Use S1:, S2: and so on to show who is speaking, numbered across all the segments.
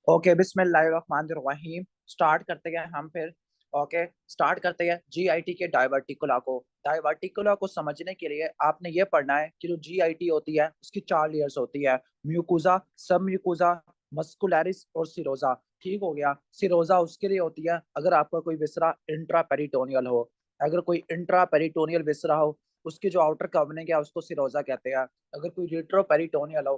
S1: Okay, बिस्मिल्लाहिर्रहमानिर्रहीम। Start करते हैं हम फिर। ओके, स्टार्ट करते हैं जीआईटी के डाइवर्टिकुला को। डाइवर्टिकुला को समझने के लिए आपने ये पढ़ना है कि जो जीआईटी होती है उसकी चार लेयर्स होती है। म्यूकोजा, सब म्यूकोजा, मस्कुलरिस और सिरोजा। ठीक हो गया। सिरोजा उसके लिए होती है अगर आपका कोई विसरा इंट्रा पेरिटोनियल हो। अगर कोई इंट्रा पेरिटोनियल विसरा हो, उसकी जो आउटर कवरिंग है उसको सिरोजा कहते हैं। अगर कोई रेट्रो पेरिटोनियल हो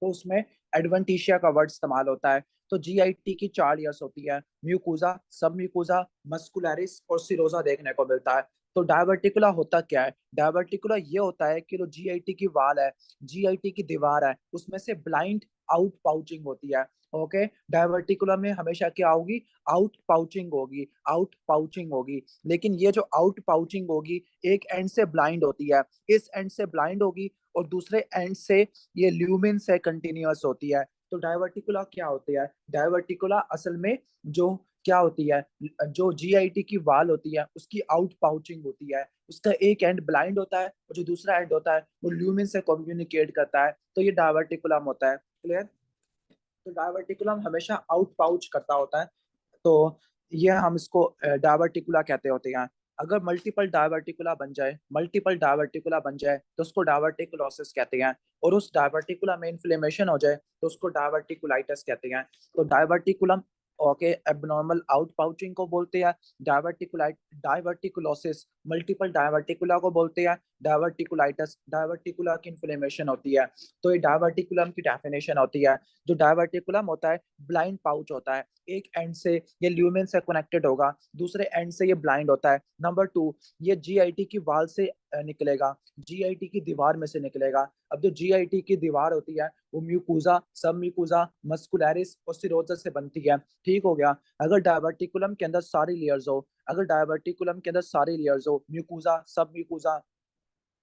S1: तो उसमें एडवेंटिशिया का वर्ड इस्तेमाल होता है। तो जीआईटी की चार ईयर्स होती है। म्यूकोजा, सब म्यूकोजा, मस्कुलरिस और सिरोजा देखने को मिलता है। तो डायवर्टिकुला होता क्या है? डायवर्टिकुला ये होता है कि जो जीआईटी की वाल है, जीआईटी की दीवार है, उसमें से ब्लाइंड आउट पाउचिंग होती है। ओके, डायवर्टिकुला में हमेशा क्या होगी? आउट पाउचिंग होगी, आउट पाउचिंग होगी। लेकिन ये जो आउट पाउचिंग होगी एक एंड से ब्लाइंड होती है, इस एंड से ब्लाइंड होगी और दूसरे एंड से ये ल्यूमिन से कंटिन्यूअस होती है। तो डायवर्टिकुला क्या होती है? डायवर्टिकुला असल में जो क्या होती है, जो जीआईटी की वाल होती है उसकी आउट पाउचिंग होती है। उसका एक एंड ब्लाइंड होता है और जो दूसरा एंड होता है वो ल्यूमिन से कम्युनिकेट करता है। तो ये डायवर्टिकुलम होता है। क्लियर? तो डायवर्टिकुलम हमेशा आउट पाउच करता होता है। तो ये हम इसको डायवर्टिकुला कहते होते हैं। अगर मल्टीपल डायवर्टिकुला बन जाए तो उसको डायवर्टिकुलोसिस कहते हैं। और उस डायवर्टिकुला में इन्फ्लेमेशन हो जाए तो उसको डायवर्टिकुलाइटिस कहते हैं। तो diverticulum okay abnormal out pouching को बोलते हैं। डायवर्टिकुलाइट डायवर्टिकुलोसिस मल्टीपल डायवर्टिकुला को बोलते हैं। डायवर्टिकुलाइटिस डायवर्टिकुला की इन्फ्लेमेशन होती है। तो ये डायवर्टिकुलम की डेफिनेशन होती है। जो डायवर्टिकुलम होता है ब्लाइंड पाउच होता है। एक एंड से ये ल्यूमेन से कनेक्टेड होगा, दूसरे एंड से ये ब्लाइंड होता है। नंबर टू, ये जीआईटी की वाल से निकलेगा, जीआईटी की दीवार में से निकलेगा। अब जो जीआईटी की दीवार होती है वो म्यूकोजा, सब म्यूकोजा, मस्कुलरिस और सिरोजा से बनती है। ठीक हो गया। अगर डायवर्टिकुलम के अंदर सारी लेयर्स हो, अगर डायवर्टिकुलम के अंदर सारी लेयर्स हो, म्यूकोजा, सब म्यूकोजा,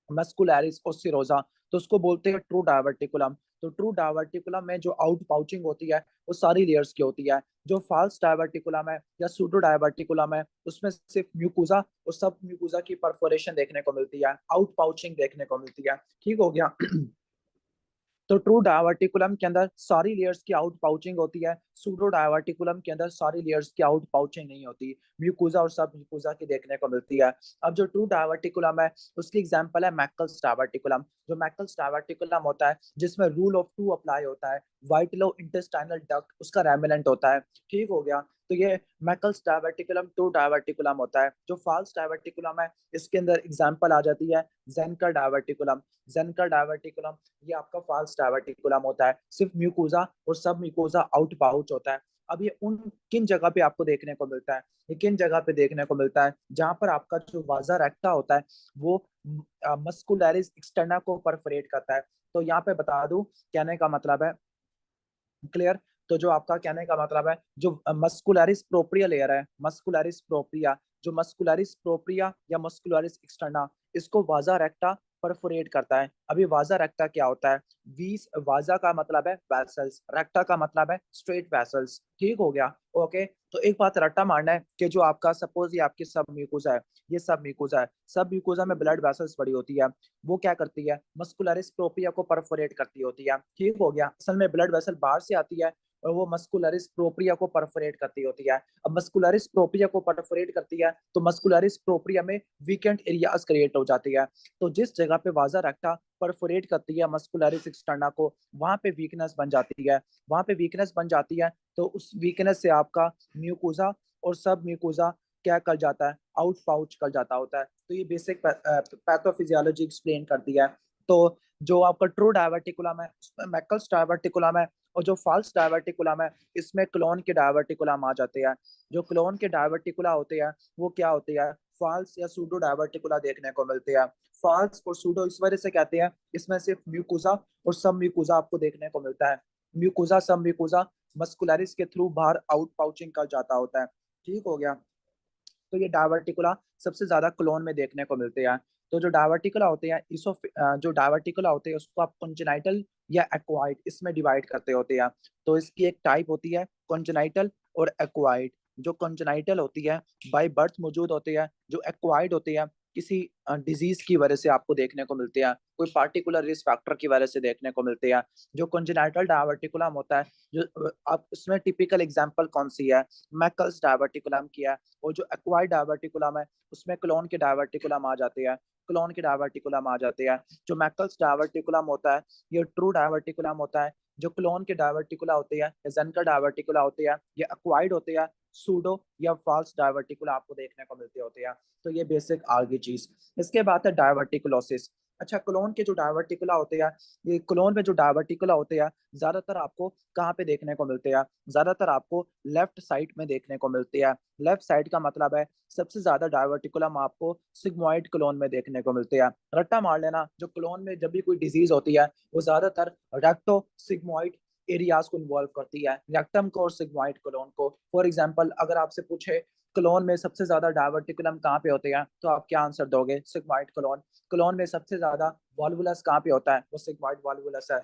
S1: मस्कुलरिस और सिरोजा, तो उसको बोलते हैं ट्रू डायवर्टिकुलम। तो ट्रू डायवर्टिकुलम में जो आउट पाउचिंग होती है वो सारी लेयर्स की होती है। जो फॉल्स डायवर्टिकुलम है या सूडो डायवर्टिकुलम है उसमें सिर्फ म्यूकोजा और सब म्यूकोजा की परफोरेशन देखने को मिलती है, आउट पाउचिंग देखने को मिलती है। ठीक हो गया। तो ट्रू डायवर्टिकुलम के अंदर सारी लेयर्स की आउट पाउचिंग होती है, सूडो डायवर्टिकुलम के अंदर सारी लेयर्स की आउट पाउचिंग नहीं होती, म्यूकोजा और सब म्यूकोजा की देखने को मिलती है। अब जो ट्रू डायवर्टिकुलम है उसकी एग्जांपल है मैकल्स डायवर्टिकुलम। जो मैकल्स डायवर्टिकुलम होता है जिसमें रूल ऑफ टू अप्लाई होता है, वाइटलो इंटेस्टाइनल डक्ट उसका रेमिनेंट होता है। ठीक हो गया। तो ये मैकल्स डायवर्टिकुलम ट्रू डायवर्टिकुलम होता है। जो फॉल्स डायवर्टिकुलम है इसके अंदर एग्जांपल आ जाती है जेनकर डायवर्टिकुलम। जेनकर डायवर्टिकुलम ये आपका फॉल्स डायवर्टिकुलम होता है, सिर्फ म्यूकोजा और सब म्यूकोजा आउट पाउच होता है। अब ये उन किन जगह पे आपको देखने को मिलता है? ये किन जगह पे देखने को मिलता है? जहां पर आपका जो वाजा रेक्टा होता है वो मस्कुलरिस एक्सटर्ना को परफोरेट करता है। तो यहाँ पे बता दूं, कहने का मतलब है, क्लियर? तो जो आपका कहने का मतलब है, जो मस्कुलरिस प्रोप्रिया लेयर है, मस्कुलरिस प्रोप्रिया, जो मस्कुलरिस प्रोप्रिया या मस्कुलरिस एक्सटर्ना, इसको वाजा रेक्टा परफोरेट करता है। अभी वाजा रेक्टा क्या होता है? वीस वाजा का मतलब है वैसल्स, रेक्टा का मतलब है स्ट्रेट वैसल्स। ठीक हो गया। ओके, तो एक बात रट्टा मारना है कि जो आपका सपोज ये आपकी सब म्यूकोजा है, ये सब म्यूकोजा है, सब म्यूकोजा में ब्लड वैसल्स बड़ी होती है। वो क्या करती है? मस्कुलरिस प्रोप्रिया को परफोरेट करती होती है। ठीक हो गया। असल में ब्लड वेसल बाहर से आती है और वो मस्कुलरिस प्रोप्रिया को परफोरेट करती होती है। अब मस्कुलरिस प्रोप्रिया को परफोरेट करती है तो मस्कुलरिस प्रोप्रिया में वीकेंट एरियाज क्रिएट हो जाती है। तो जिस जगह पे वाजा रेक्टा परफोरेट करती है मस्कुलरिस एक्सटर्ना को, वहां पे वीकनेस बन जाती है। वहां पे वीकनेस बन जाती है तो उस वीकनेस से आपका म्यूकोजा और सब म्यूकोजा क्या कर जाता है? आउट पाउच कर जाता होता है। तो ये बेसिक पैथोफिजियोलॉजी एक्सप्लेन करती है। तो जो आपका ट्रू डायवर्टिकुलम है उसमें मैकल्स डायवर्टिकुलम है, और जो फॉल्स डायवर्टिकुलम है इसमें क्लोन के डायवर्टिकुलम आ जाते हैं। जो क्लोन के डायवर्टिकुला होते हैं वो क्या होते हैं? फॉल्स या सूडो डायवर्टिकुला देखने को मिलते हैं। फॉल्स और सूडो इस वजह से कहते हैं इसमें सिर्फ म्यूकोजा और सब म्यूकोजा आपको देखने को मिलता है। म्यूकोजा सब म्यूकोजा मस्कुलरिस के थ्रू बाहर आउट पाउचिंग कर जाता होता है। ठीक हो गया। तो ये डायवर्टिकुला सबसे ज्यादा क्लोन में देखने को मिलते हैं। तो जो डायवर्टिकुला होते हैं जो डायवर्टिकुला होते हैं उसको आप कॉन्जेनाइटल या एक्वाइड इसमें डिवाइड करते होते हैं। तो इसकी एक टाइप होती है कॉन्जेनाइटल और एक्वाइड। जो कॉन्जेनाइटल होती है बाय बर्थ मौजूद होती है, जो एक्वाइड होती है किसी डिजीज की वजह से आपको देखने को मिलते हैं, कोई पार्टिकुलर रिस्क फैक्टर की वजह से देखने को मिलते हैं। जो कंजेनाइटल डायवर्टिकुलम होता है, जो आप उसमें टिपिकल एग्जांपल कौन सी है, मैकल्स डायवर्टिकुलम की है। और जो एक्वायर्ड डायवर्टिकुलम है उसमें क्लोन के डायवर्टिकुलम आ जाते हैं, क्लोन के डायवर्टिकुलम आ जाते हैं। जो मैकल्स डायवर्टिकुलम होता है ये ट्रू डायवर्टिकुलम होता है। जो क्लोन के डायवर्टिकुला होते हैं या जेनकर डायवर्टिकुला होते हैं ये एक्वायर्ड होते हैं, सूडो या फॉल्स डायवर्टिकुला आपको देखने को मिलते होते हैं। तो ये बेसिक आगे चीज। इसके बाद है डायवर्टिकुलोसिस। अच्छा, क्लोन के जो डायवर्टिकुला होते हैं, ये क्लोन में जो डायवर्टिकुला होते हैं ज्यादातर आपको कहाँ पे देखने को मिलते हैं, ज्यादातर आपको लेफ्ट साइड में देखने को मिलते हैं। लेफ्ट साइड का मतलब है सबसे ज्यादा डायवर्टिकुलम आपको सिग्मोइड क्लोन में देखने को मिलते हैं। रट्टा मार लेना, जो क्लोन में जब भी कोई डिजीज होती है वो ज्यादातर रेक्टो सिग्मोइड एरियाज को इन्वॉल्व करती है, रेक्टम को और सिग्मोइड क्लोन को। फॉर एग्जांपल अगर आपसे पूछे क्लोन में सबसे ज्यादा डायवर्टिकुलम कहाँ पे होते हैं तो आप क्या आंसर दोगे, सिग्मोइड क्लोन। क्लोन में सबसे ज्यादा वॉल्वुलस कहाँ पे होता है, वो सिग्मोइड वॉल्वुलस है।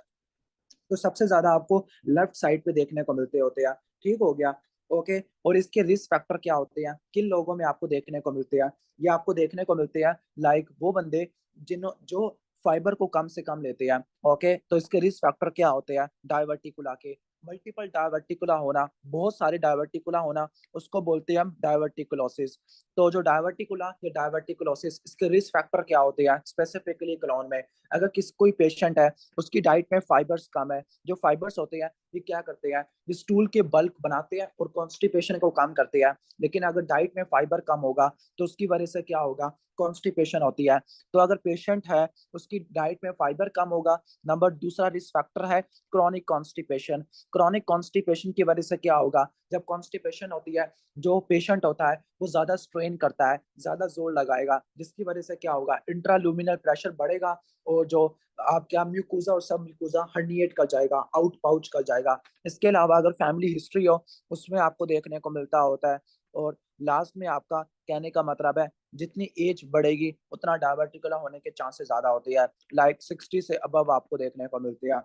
S1: तो सबसे ज्यादा आपको लेफ्ट साइड पे देखने को मिलते होते हैं। ठीक हो गया। ओके, और इसके रिस्क फैक्टर क्या होते हैं, किन लोगों में आपको देखने को मिलते हैं। ये आपको देखने को मिलते हैं लाइक वो बंदे जो फाइबर को कम से कम लेते हैं। ओके, तो इसके रिस्क फैक्टर क्या होते हैं, डायवर्टिकुला के मल्टीपल डायवर्टिकुला होना, बहुत सारे डायवर्टिकुला होना, उसको बोलते हैं हम डायवर्टिकुलोसिस। तो जो डायवर्टिकुला या डायवर्टिकुलोसिस इसके रिस्क फैक्टर क्या होते हैं स्पेसिफिकली क्लोन में। अगर कोई पेशेंट है उसकी डाइट में फाइबर्स कम है, जो फाइबर्स होते हैं ये क्या करते हैं, ये स्टूल के बल्क बनाते हैं और कॉन्स्टिपेशन को कम करते हैं। लेकिन अगर डाइट में फाइबर कम होगा तो उसकी वजह से क्या होगा, कॉन्स्टिपेशन होती है। तो अगर पेशेंट है उसकी डाइट में फाइबर कम होगा, नंबर दूसरा रिस्क फैक्टर है क्रॉनिक कॉन्स्टिपेशन। क्रॉनिक कॉन्स्टिपेशन की वजह से क्या होगा, जब कॉन्स्टिपेशन होती है जो पेशेंट होता है वो ज्यादा स्ट्रेन करता है, ज्यादा जोर लगाएगा, जिसकी वजह से क्या होगा, इंट्राल्यूमिनल प्रेशर बढ़ेगा और जो आप क्या म्यूकोजा और सब म्यूकोजा हर्निएट कर जाएगा, आउट पाउच कर जाएगा। इसके अलावा अगर फैमिली हिस्ट्री हो उसमें आपको देखने को मिलता होता है। और लास्ट में आपका कहने का मतलब है जितनी एज बढ़ेगी उतना डायवर्टिकुलर होने के चांसेस ज्यादा होते हैं, लाइक 60 से अबव आपको देखने को मिलती है।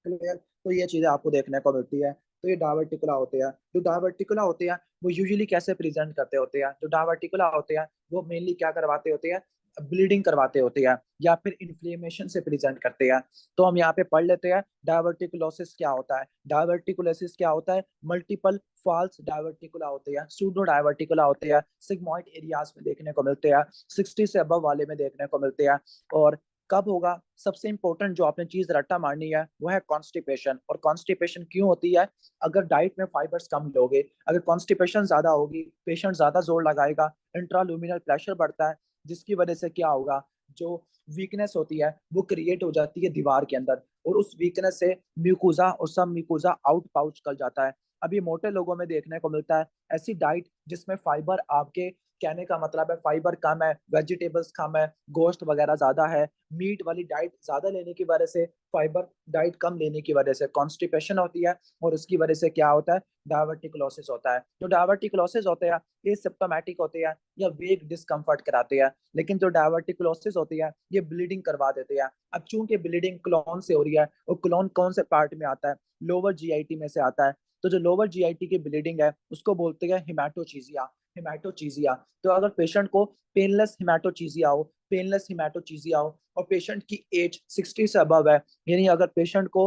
S1: क्लियर, तो ये चीजें आपको देखने को मिलती है। तो ये डायवर्टिकुला होते हैं, जो डायवर्टिकुला होते हैं वो यूजुअली कैसे प्रेजेंट करते होते हैं, जो डायवर्टिकुला होते हैं वो मेनली क्या करवाते होते हैं, ब्लीडिंग करवाते होते हैं या फिर इन्फ्लेमेशन से प्रेजेंट करते हैं। तो हम यहाँ पे पढ़ लेते हैं डायवर्टिकुलोसिस क्या होता है। डायवर्टिकुलोसिस क्या होता है, मल्टीपल फॉल्स डायवर्टिकुला होते हैं, सूडो डायवर्टिकुला होते हैं, सिग्मॉइड एरियाज में देखने को मिलते हैं, 60 से अबव वाले में देखने को मिलते हैं। और कब होगा, सबसे इंपॉर्टेंट जो आपने चीज रट्टा मारनी है वो है कॉन्स्टिपेशन। और कॉन्स्टिपेशन क्यों होती है, अगर डाइट में फाइबर्स कम लोगे, अगर कॉन्स्टिपेशन ज्यादा होगी, पेशेंट ज्यादा जोर लगाएगा, इंट्राल्यूमिनल प्रेशर बढ़ता है, जिसकी वजह से क्या होगा, जो वीकनेस होती है वो क्रिएट हो जाती है दीवार के अंदर, और उस वीकनेस से म्यूकोजा और सब म्यूकोजा आउट पाउच कर जाता है। अभी मोटे लोगों में देखने को मिलता है ऐसी डाइट जिसमें फाइबर आपके, कहने का मतलब है फाइबर कम है, वेजिटेबल्स कम है, गोश्त वगैरह ज्यादा है, मीट वाली डाइट ज्यादा लेने की वजह से, फाइबर डाइट कम लेने की वजह से कॉन्स्टिपेशन होती है। और उसकी वजह से क्या होता है, डायवर्टिकुलोसिस होता है। जो डायवर्टिकुलोसिस होते हैं ये सिम्टोमेटिक होते हैं या वेग डिस्कम्फर्ट कराते हैं, लेकिन जो डायवर्टिकुलोसिस होती है ये ब्लीडिंग करवा देते हैं। अब चूंकि ब्लीडिंग क्लोन से हो रही है, और क्लोन कौन से पार्ट में आता है, लोअर जीआईटी में से आता है। तो जो लोअर जीआईटी की ब्लीडिंग है उसको बोलते हैं हिमाटोचीजिया। हिमाटोचीजिया, तो अगर पेशेंट को पेनलेस हिमाटोचीजिया हो, पेनलेस हिमाटोचीजिया हो और पेशेंट की एज 60 से अबव है, यानी अगर पेशेंट को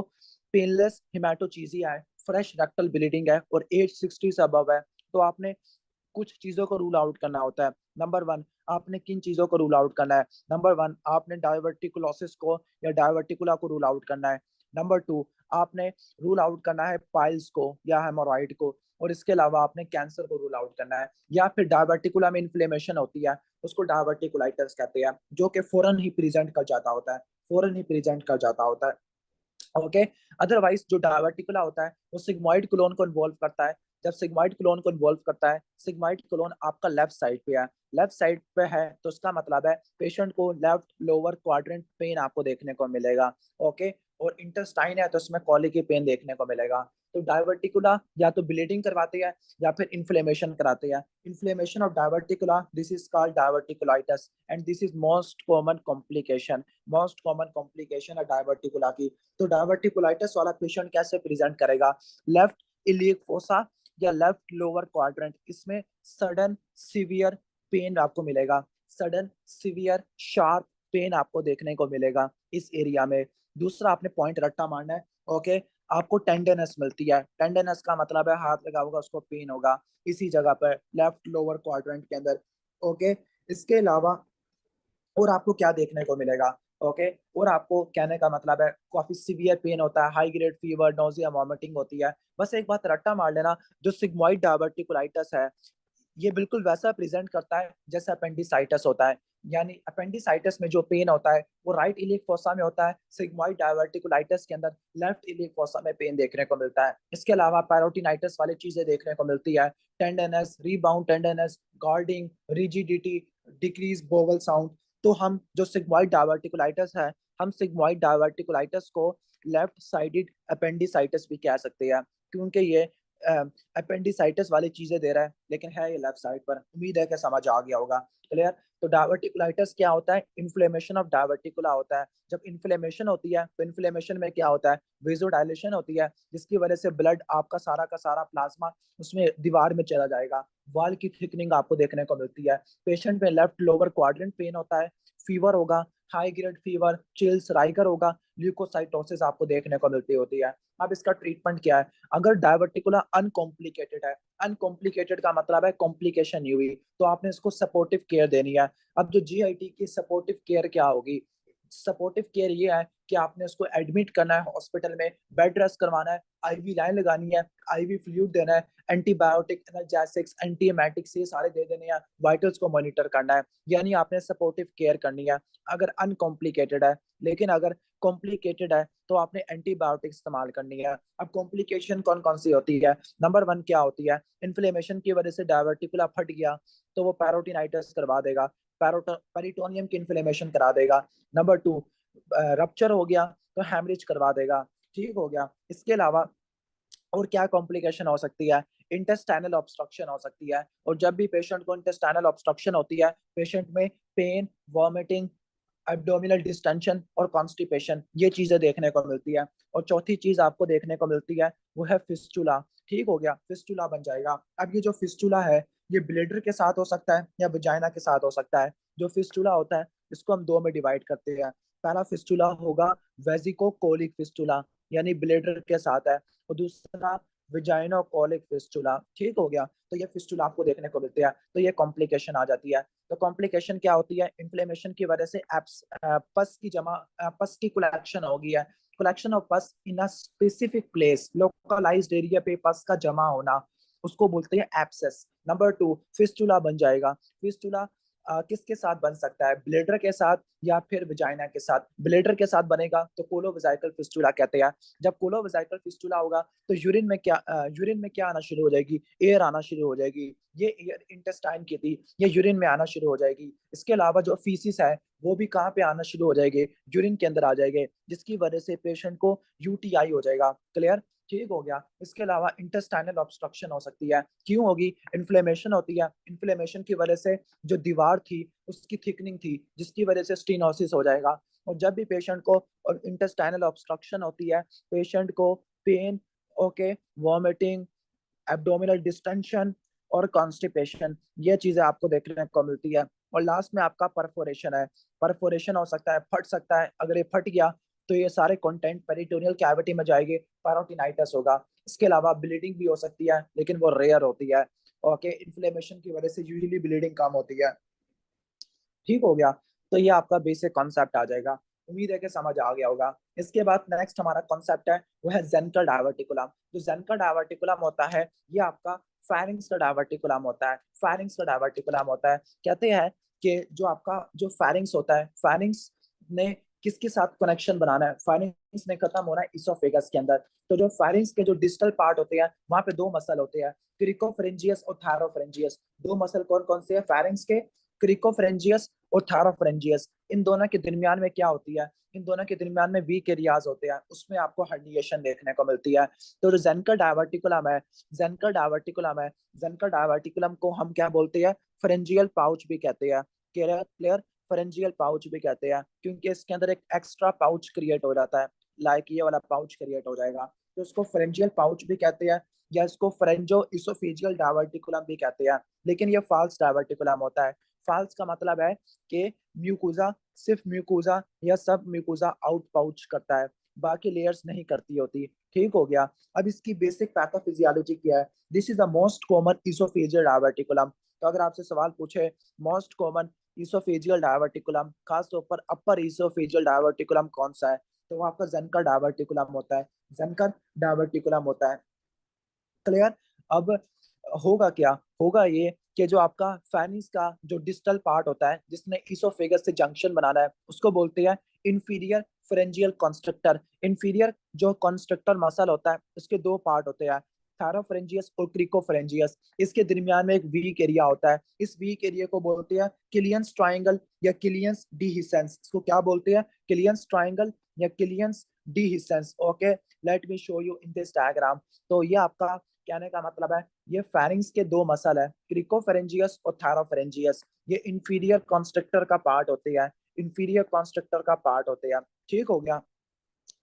S1: पेनलेस हिमाटोचीजिया है, फ्रेश रेक्टल ब्लीडिंग है और एज 60 से अबव है, तो आपने कुछ चीजों को रूल आउट करना होता है। नंबर वन, आपने किन चीजों को रूल आउट करना है, नंबर वन आपने डायवर्टिकुलोसिस को या डायवर्टिकुला को रूल आउट करना है। नंबर टू, आपने रूल आउट करना है पाइल्स को या हेमोरॉइड को। और इसके अलावा आपने कैंसर को रूल आउट करना है। या फिर डायवर्टिकुला में इन्फ्लेमेशन होती है उसको डायवर्टिकुलाइटिस कहते हैं, जो कि फौरन ही प्रेजेंट कर जाता होता है, फौरन ही प्रेजेंट कर जाता होता है। ओके, अदरवाइज जो डायवर्टिकुला होता है वो सिग्मॉइड क्लोन को इन्वॉल्व करता है। जब सिग्मॉइड क्लोन को इन्वॉल्व करता है, सिग्मॉइड क्लोन आपका लेफ्ट साइड पे है, लेफ्ट साइड पे है तो उसका मतलब है पेशेंट को लेफ्ट लोअर क्वाड्रेंट पेन आपको देखने को मिलेगा। ओके, और इंटेस्टाइन है तो उसमें कॉलिक की पेन देखने को मिलेगा। तो डायवर्टिकुला या तो ब्लीडिंग करवाते हैं या फिर इन्फ्लेमेशन कराते हैं। Inflammation of diverticula, this is called diverticulitis and this is most common complication, most common complication है डायवर्टिकुला की। तो डायवर्टिकुलाइटिस वाला पेशेंट कैसे प्रेजेंट करेगा, लेफ्ट इलियक फोसा या लेफ्ट लोअर क्वाड्रेंट, इसमें सडन सीवियर पेन आपको मिलेगा। सडन सीवियर शार्प पेन आपको देखने को मिलेगा इस एरिया में। दूसरा आपने पॉइंट रट्टा मारना है, ओके। आपको टेंडरनेस मिलती है, टेंडरनेस का मतलब है हाथ लगा होगा उसको पेन होगा इसी जगह पर लेफ्ट लोअर क्वाड्रेंट के अंदर, ओके। इसके अलावा और आपको क्या देखने को मिलेगा, ओके। और आपको कहने का मतलब है काफी सीवियर पेन होता है, high grade fever, nausea, vomiting होती है। बस एक बात रट्टा मार लेना, जो सिग्मोइड डायवर्टिकुलाइटिस है ये बिल्कुल वैसा प्रेजेंट करता है जैसे अपेंडिसाइटिस होता है। यानी अपेंडिसाइटिस में जो पेन होता है वो राइट इलियक फोसा में होता है, सिग्मोइड डायवर्टिकुलाइटिस के अंदर लेफ्ट इलियक फोसा में पेन देखने को मिलता है। इसके अलावा पैरोटिनाइटिस वाली चीजें देखने को मिलती है, tenderness, rebound tenderness, guarding, rigidity, decrease bowel sound. तो हम जो सिग्मोइड डायवर्टिकुलाइटिस है, हम सिग्मोइड डायवर्टिकुलाइटिस को लेफ्ट साइडेड अपेंडिसाइटिस भी कह सकते हैं, क्योंकि ये अपेंडिसाइटिस वाली चीजें दे रहा है लेकिन है ये लेफ्ट साइड पर। उम्मीद है कि समझ आ गया होगा, क्लियर। तो डायवर्टिकुलाइटिस क्या होता है, इन्फ्लेमेशन ऑफ डायवर्टिकुला होता है। जब इन्फ्लेमेशन होती है तो इन्फ्लेमेशन में क्या होता है, वेजोडाइलेशन होती है, जिसकी वजह से ब्लड आपका सारा का सारा प्लाज्मा उसमें दीवार में चला जाएगा, वाल की थिकनिंग आपको देखने को मिलती है। पेशेंट में लेफ्ट लोअर क्वाड्रेंट पेन होता है, फीवर होगा, high grade fever, chills, rigor होगा, ल्यूकोसाइटोसिस आपको देखने को मिलती होती है। अब इसका ट्रीटमेंट क्या है, अगर डायवर्टिकुला अनकॉम्प्लिकेटेड है, अनकॉम्प्लिकेटेड का मतलब है कॉम्प्लिकेशन नहीं हुई, तो आपने इसको सपोर्टिव केयर देनी है। अब जो जीआईटी की सपोर्टिव केयर क्या होगी, सपोर्टिव केयर ये है कि आपने उसको एडमिट करना है हॉस्पिटल में, बेड रेस्ट करवाना है, आईवी लाइन लगानी है, आईवी फ्लूइड देना है, एंटीबायोटिक, एनाल्जेसिक्स, एंटीएमेटिक्स ये सारे दे देने हैं, वाइटल्स को मॉनिटर करना है। यानी आपने सपोर्टिव केयर करनी है अगर अनकॉम्प्लिकेटेड है। लेकिन अगर कॉम्प्लिकेटेड है तो आपने एंटीबायोटिक इस्तेमाल करनी है। अब कॉम्प्लिकेशन कौन कौन सी होती है, नंबर वन क्या होती है, इन्फ्लेमेशन की वजह से डायवर्टिकुला फट गया तो वो पैरोटिनाइटिस करवा देगा, पेरिटोनियम की इन्फ्लेमेशन करा देगा। नंबर टू, रप्चर हो गया तो हैमरेज करवा देगा, ठीक हो गया। इसके अलावा और क्या कॉम्प्लिकेशन हो सकती है, इंटेस्टाइनल ऑब्स्ट्रक्शन हो सकती है। और जब भी पेशेंट को इंटेस्टाइनल ऑब्स्ट्रक्शन होती है, पेशेंट में पेन, वॉमिटिंग, एब्डोमिनल डिस्टेंशन और कॉन्स्टिपेशन ये चीजें देखने को मिलती है। और चौथी चीज आपको देखने को मिलती है वो है फिस्टुला, ठीक हो गया, फिस्टुला बन जाएगा। अब ये जो फिस्टुला है ये ब्लेडर के साथ हो सकता है या वजाइना के साथ हो सकता है। जो फिस्टुला होता है इसको हम दो में डिवाइड करते हैं। पहला फिस्टुला होगा वेजिको कोलिक फिस्टुला, यानी ब्लेडर के साथ है, और दूसरा विजाइनो कोलिक फिस्टुला, ठीक हो गया। तो ये फिस्टुला आपको देखने को मिलते हैं, तो ये कॉम्प्लिकेशन आ जाती है। तो कॉम्प्लिकेशन क्या होती है, इन्फ्लेमेशन की वजह से पस की जमा, पस की कलेक्शन हो गई है, collection of pus in a specific place, localized area पे पस का जमा होना, उसको बोलते हैं एब्सेस। नंबर टू, फिस्टुला बन जाएगा। फिस्टुला किसके साथ बन सकता है, ब्लेडर के साथ या फिर विजाइना के साथ। ब्लेडर के साथ बनेगा तो कोलोवेजाइकल फिस्टुला कहते हैं। जब कोलोवेजाइकल फिस्टुला होगा तो यूरिन में क्या आना शुरू हो जाएगी, एयर आना शुरू हो जाएगी। ये एयर इंटेस्टाइन की थी, ये यूरिन में आना शुरू हो जाएगी। इसके अलावा जो फीसिस है वो भी कहाँ पे आना शुरू हो जाएंगे, यूरिन के अंदर आ जाएंगे, जिसकी वजह से पेशेंट को यूटीआई हो जाएगा, क्लियर, ठीक हो गया। इसके अलावा इंटेस्टाइनल ऑब्स्ट्रक्शन हो सकती है, क्यों होगी, इन्फ्लेमेशन होती है, इन्फ्लेमेशन की वजह से जो दीवार थी उसकी थिकनिंग थी, जिसकी वजह से स्टीनोसिस हो जाएगा। और जब भी पेशेंट को इंटेस्टाइनल ऑब्स्ट्रक्शन होती है, पेशेंट को pain, okay, vomiting, abdominal distension और कॉन्स्टिपेशन ये चीजें आपको देखने को मिलती है। और लास्ट में आपका परफोरेशन है, परफोरेशन हो सकता है, फट सकता है, अगर ये फट गया तो ये सारे कंटेंट पेरिटोनियल कैविटी में जाएंगे, पैरोटिनाइटिस होगा। इसके अलावा ब्लीडिंग भी हो सकती है लेकिन वो रेयर होती है, ओके। इन्फ्लेमेशन की वजह से यूजुअली ब्लीडिंग कम होती है, ठीक हो गया। तो ये आपका बेसिक कॉन्सेप्ट आ जाएगा, उम्मीद है कि समझ आ गया होगा। इसके बाद नेक्स्ट हमारा कॉन्सेप्ट है वो है जेनकर डायवर्टिकुलम। जो जेनकर डायवर्टिकुलम होता है ये आपका फायरिंग्स का डायवर्टिकुलम होता है, फायरिंग्स का डायवर्टिकुलम होता है। कहते हैं कि जो आपका जो फायरिंग्स होता है, फायरिंग्स ने किसके साथ कनेक्शन बनाना है, फायरिंग्स ने खत्म होना है इसोफेगस के अंदर। तो जो फायरिंग्स के जो डिस्टल पार्ट होते हैं वहां पे दो मसल होते हैं, क्रिकोफरेंजियस और थायरोफरेंजियस। दो मसल कौन कौन से हैं फायरिंग्स के, क्रिकोफरेंजियस और थायरोफ्रेंजियस। इन दोनों के दरमियान में क्या होती है, इन दोनों के दरमियान में वीक एरियाज होते हैं, उसमें आपको हर्निएशन देखने को मिलती है। तो जो जेनकर डायवर्टिकुलम है, जेनकर डायवर्टिकुलम है, जेनकर डायवर्टिकुलम को हम क्या बोलते हैं, फेरेंजियल पाउच भी कहते हैं, क्लियर क्लियर, फेरेंजियल पाउच भी कहते हैं, क्योंकि इसके अंदर एक एक्स्ट्रा पाउच क्रिएट हो जाता है, लाइक ये वाला पाउच क्रिएट हो जाएगा, तो उसको फेरेंजियल पाउच भी कहते हैं, या इसको फेरेंजो इसोफेजियल डायवर्टिकुलम भी कहते हैं। लेकिन ये फॉल्स डायवर्टिकुलम होता है, फाल्स का मतलब है कि म्यूकोजा सिर्फ म्यूकोजा या सब म्यूकोजा आउट पाउच करता है, बाकी लेयर्स नहीं करती होती। ठीक हो गया। अब इसकी बेसिक पैथोफिजियोलॉजी क्या है? This is the most common oesophageal diverticulum. तो अगर आपसे सवाल पूछे मोस्ट कॉमन इसोफेजियल डायवर्टिकुलम, खास तौर पर अपर इसोफेजियल डायवर्टिकुलम कौन सा है, तो वो आपका ज़ेनकर डायवर्टिकुलम होता है। ज़ेनकर डायवर्टिकुलम होता है। क्लियर। अब होगा क्या, होगा ये कि जो आपका फेनिस का जो डिस्टल पार्ट होता है जिसने इसोफेगस से जंक्शन बनाना है, उसको बोलते हैं इंफीरियर फेरेंजियल कॉन्स्ट्रक्टर। इंफीरियर जो कॉन्स्ट्रक्टर मसल होता है उसके दो पार्ट होते हैं, थायरोफेरेंजियस और क्रिकोफेरेंजियस। इसके दरमियान में एक वीक एरिया होता है, इस वीक एरिया को बोलते हैं किलियंस ट्राइंगल या किलियंस डीहिसेंस। इसको क्या बोलते हैं? किलियंस ट्राइंगल या Killian's dehiscence. Okay, let me show you in this diagram. तो ये आपका कहने का मतलब है, ये फेरिंग्स के दो मसल है, क्रिकोफेरेंजियस और थायरोफेरेंजियस। ये इंफीरियर कॉन्स्ट्रक्टर का पार्ट होते हैं, इंफीरियर कॉन्स्ट्रक्टर का पार्ट होते हैं। ठीक हो गया।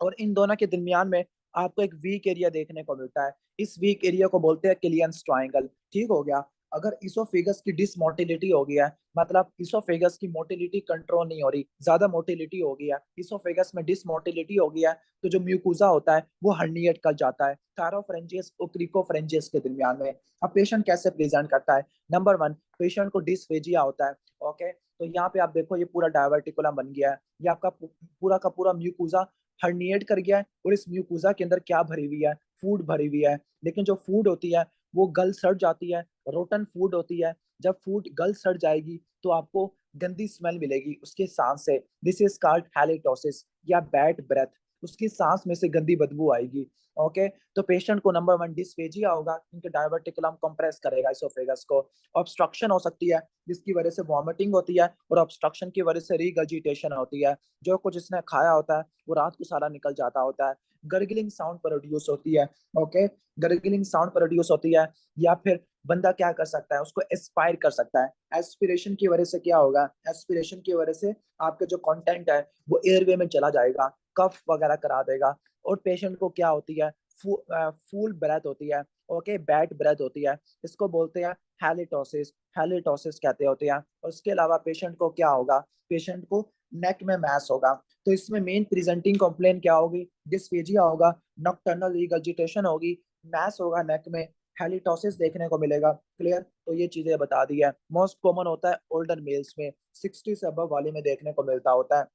S1: और इन दोनों के दरमियान में आपको एक वीक एरिया देखने को मिलता है, इस वीक एरिया को बोलते हैं किलियंस ट्रायंगल। ठीक हो गया। अगर इसोफेगस की डिसमोटिलिटी हो गया है, मतलब इसोफेगस की मोटिलिटी कंट्रोल नहीं हो रही, ज्यादा मोटिलिटी हो गया, इसोफेगस में डिसमोटिलिटी हो गया, तो जो म्यूकोजा होता है वो हर्निएट कर जाता है थायरोफ्रेंजियस और क्रिकोफ्रेंजियस के दरमियान में। अब पेशेंट कैसे प्रेजेंट करता है? नंबर वन, पेशेंट को डिसफेजिया होता है। ओके, तो यहाँ पे आप देखो ये पूरा डायवर्टिकुलम बन गया है, ये आपका पूरा का पूरा म्यूकोजा हर्निएट कर गया है, और इस म्यूकोजा के अंदर क्या भरी हुई है? फूड भरी हुई है। लेकिन जो फूड होती है वो गल सड़ जाती है, रोटन फूड होती है। जब फूड गल सड़ जाएगी तो आपको गंदी स्मेल मिलेगी उसके सांस से। दिस इज कॉल्ड हैलिटोसिस या बैड ब्रेथ। उसकी सांस में से गंदी बदबू आएगी। ओके, तो पेशेंट को नंबर वन डिस्फेजिया होगा, इनके डायवर्टिकुलम कंप्रेस करेगा इसोफेगस को। ऑब्स्ट्रक्शन हो सकती है जिसकी वजह से वॉमिटिंग होती है, और ऑब्स्ट्रक्शन की वजह से रीगर्जिटेशन होती है, जो कुछ इसने खाया होता है वो रात को सारा निकल जाता होता है। गर्गलिंग साउंड प्रोड्यूस होती है। ओके, गर्गलिंग साउंड प्रोड्यूस होती है। या फिर बंदा क्या कर सकता है, उसको एस्पायर कर सकता है। एस्पिरेशन की वजह से क्या होगा? एस्पिरेशन की वजह से आपका जो कंटेंट है वो एयरवे में चला जाएगा, कफ वगैरह करा देगा। और पेशेंट को क्या होती है? फूल ब्रेथ होती है। ओके, बैड ब्रेथ होती है, इसको बोलते हैं हैलिटोसिस। हैलिटोसिस कहते होते हैं। और उसके अलावा पेशेंट को क्या होगा? पेशेंट को नेक में मैस होगा। तो इसमें मेन प्रेजेंटिंग कंप्लेन क्या होगी? डिस्फेजिया होगा, नॉकटर्नल रिगर्जिटेशन होगी, मैस होगा नेक में, हेलिटोसिस देखने को मिलेगा। क्लियर। तो ये चीजें बता दी है। मोस्ट कॉमन होता है ओल्डर मेल्स में, 60 से अबव वाले में देखने को मिलता होता है।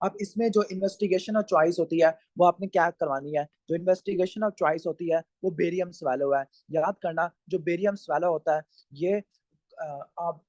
S1: अब इसमें जो इन्वेस्टिगेशन और चॉइस होती है वो आपने क्या करवानी है? जो इन्वेस्टिगेशन और चॉइस होती है वो बेरियम स्वेलो है। याद करना, जो बेरियम स्वेलो होता है ये आप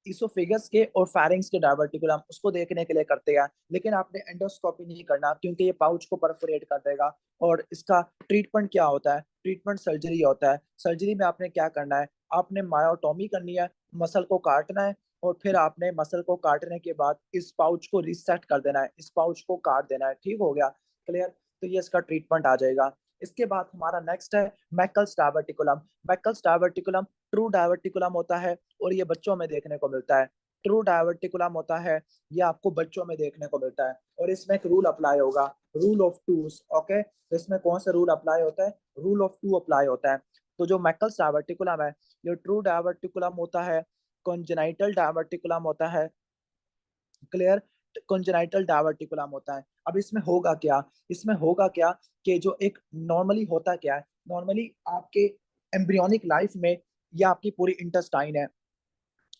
S1: इसोफेगस के और फेरिंग्स के डायवर्टिकुलम उसको देखने के लिए करते हैं। लेकिन आपने एंडोस्कोपी नहीं करना, क्योंकि ये पाउच को परफोरेट कर देगा। और इसका ट्रीटमेंट क्या होता है? ट्रीटमेंट सर्जरी होता है। सर्जरी में आपने क्या करना है? आपने मायोटोमी करनी है, मसल को काटना है, और फिर आपने मसल को काटने के बाद इस पाउच को रिसेट कर देना है, इस पाउच को काट देना है। ठीक हो गया। क्लियर। तो ये इसका ट्रीटमेंट आ जाएगा। इसके बाद हमारा नेक्स्ट है मैकल्स डायवर्टिकुलम। मैकल्स डायवर्टिकुलम ट्रू डायवर्टिकुलम होता है, और ये बच्चों में देखने को मिलता है। ट्रू डायवर्टिकुलम होता है, ये आपको बच्चों में देखने को मिलता है। और इसमें एक रूल अप्लाई होगा, रूल ऑफ टूस। ओके, तो इसमें कौन सा रूल अप्लाई होता है? रूल ऑफ टू अप्लाई होता है। तो जो मैकल्स डायवर्टिकुलम है, ये ट्रू डायवर्टिकुलम होता है, कॉन्जेनाइटल डायवर्टिकुलम होता है। क्लियर। कॉन्जेनाइटल डायवर्टिकुलम होता है। अब इसमें होगा क्या? इसमें होगा क्या कि जो एक नॉर्मली होता क्या है, नॉर्मली आपके एम्ब्रियोनिक लाइफ में ये आपकी पूरी इंटेस्टाइन है,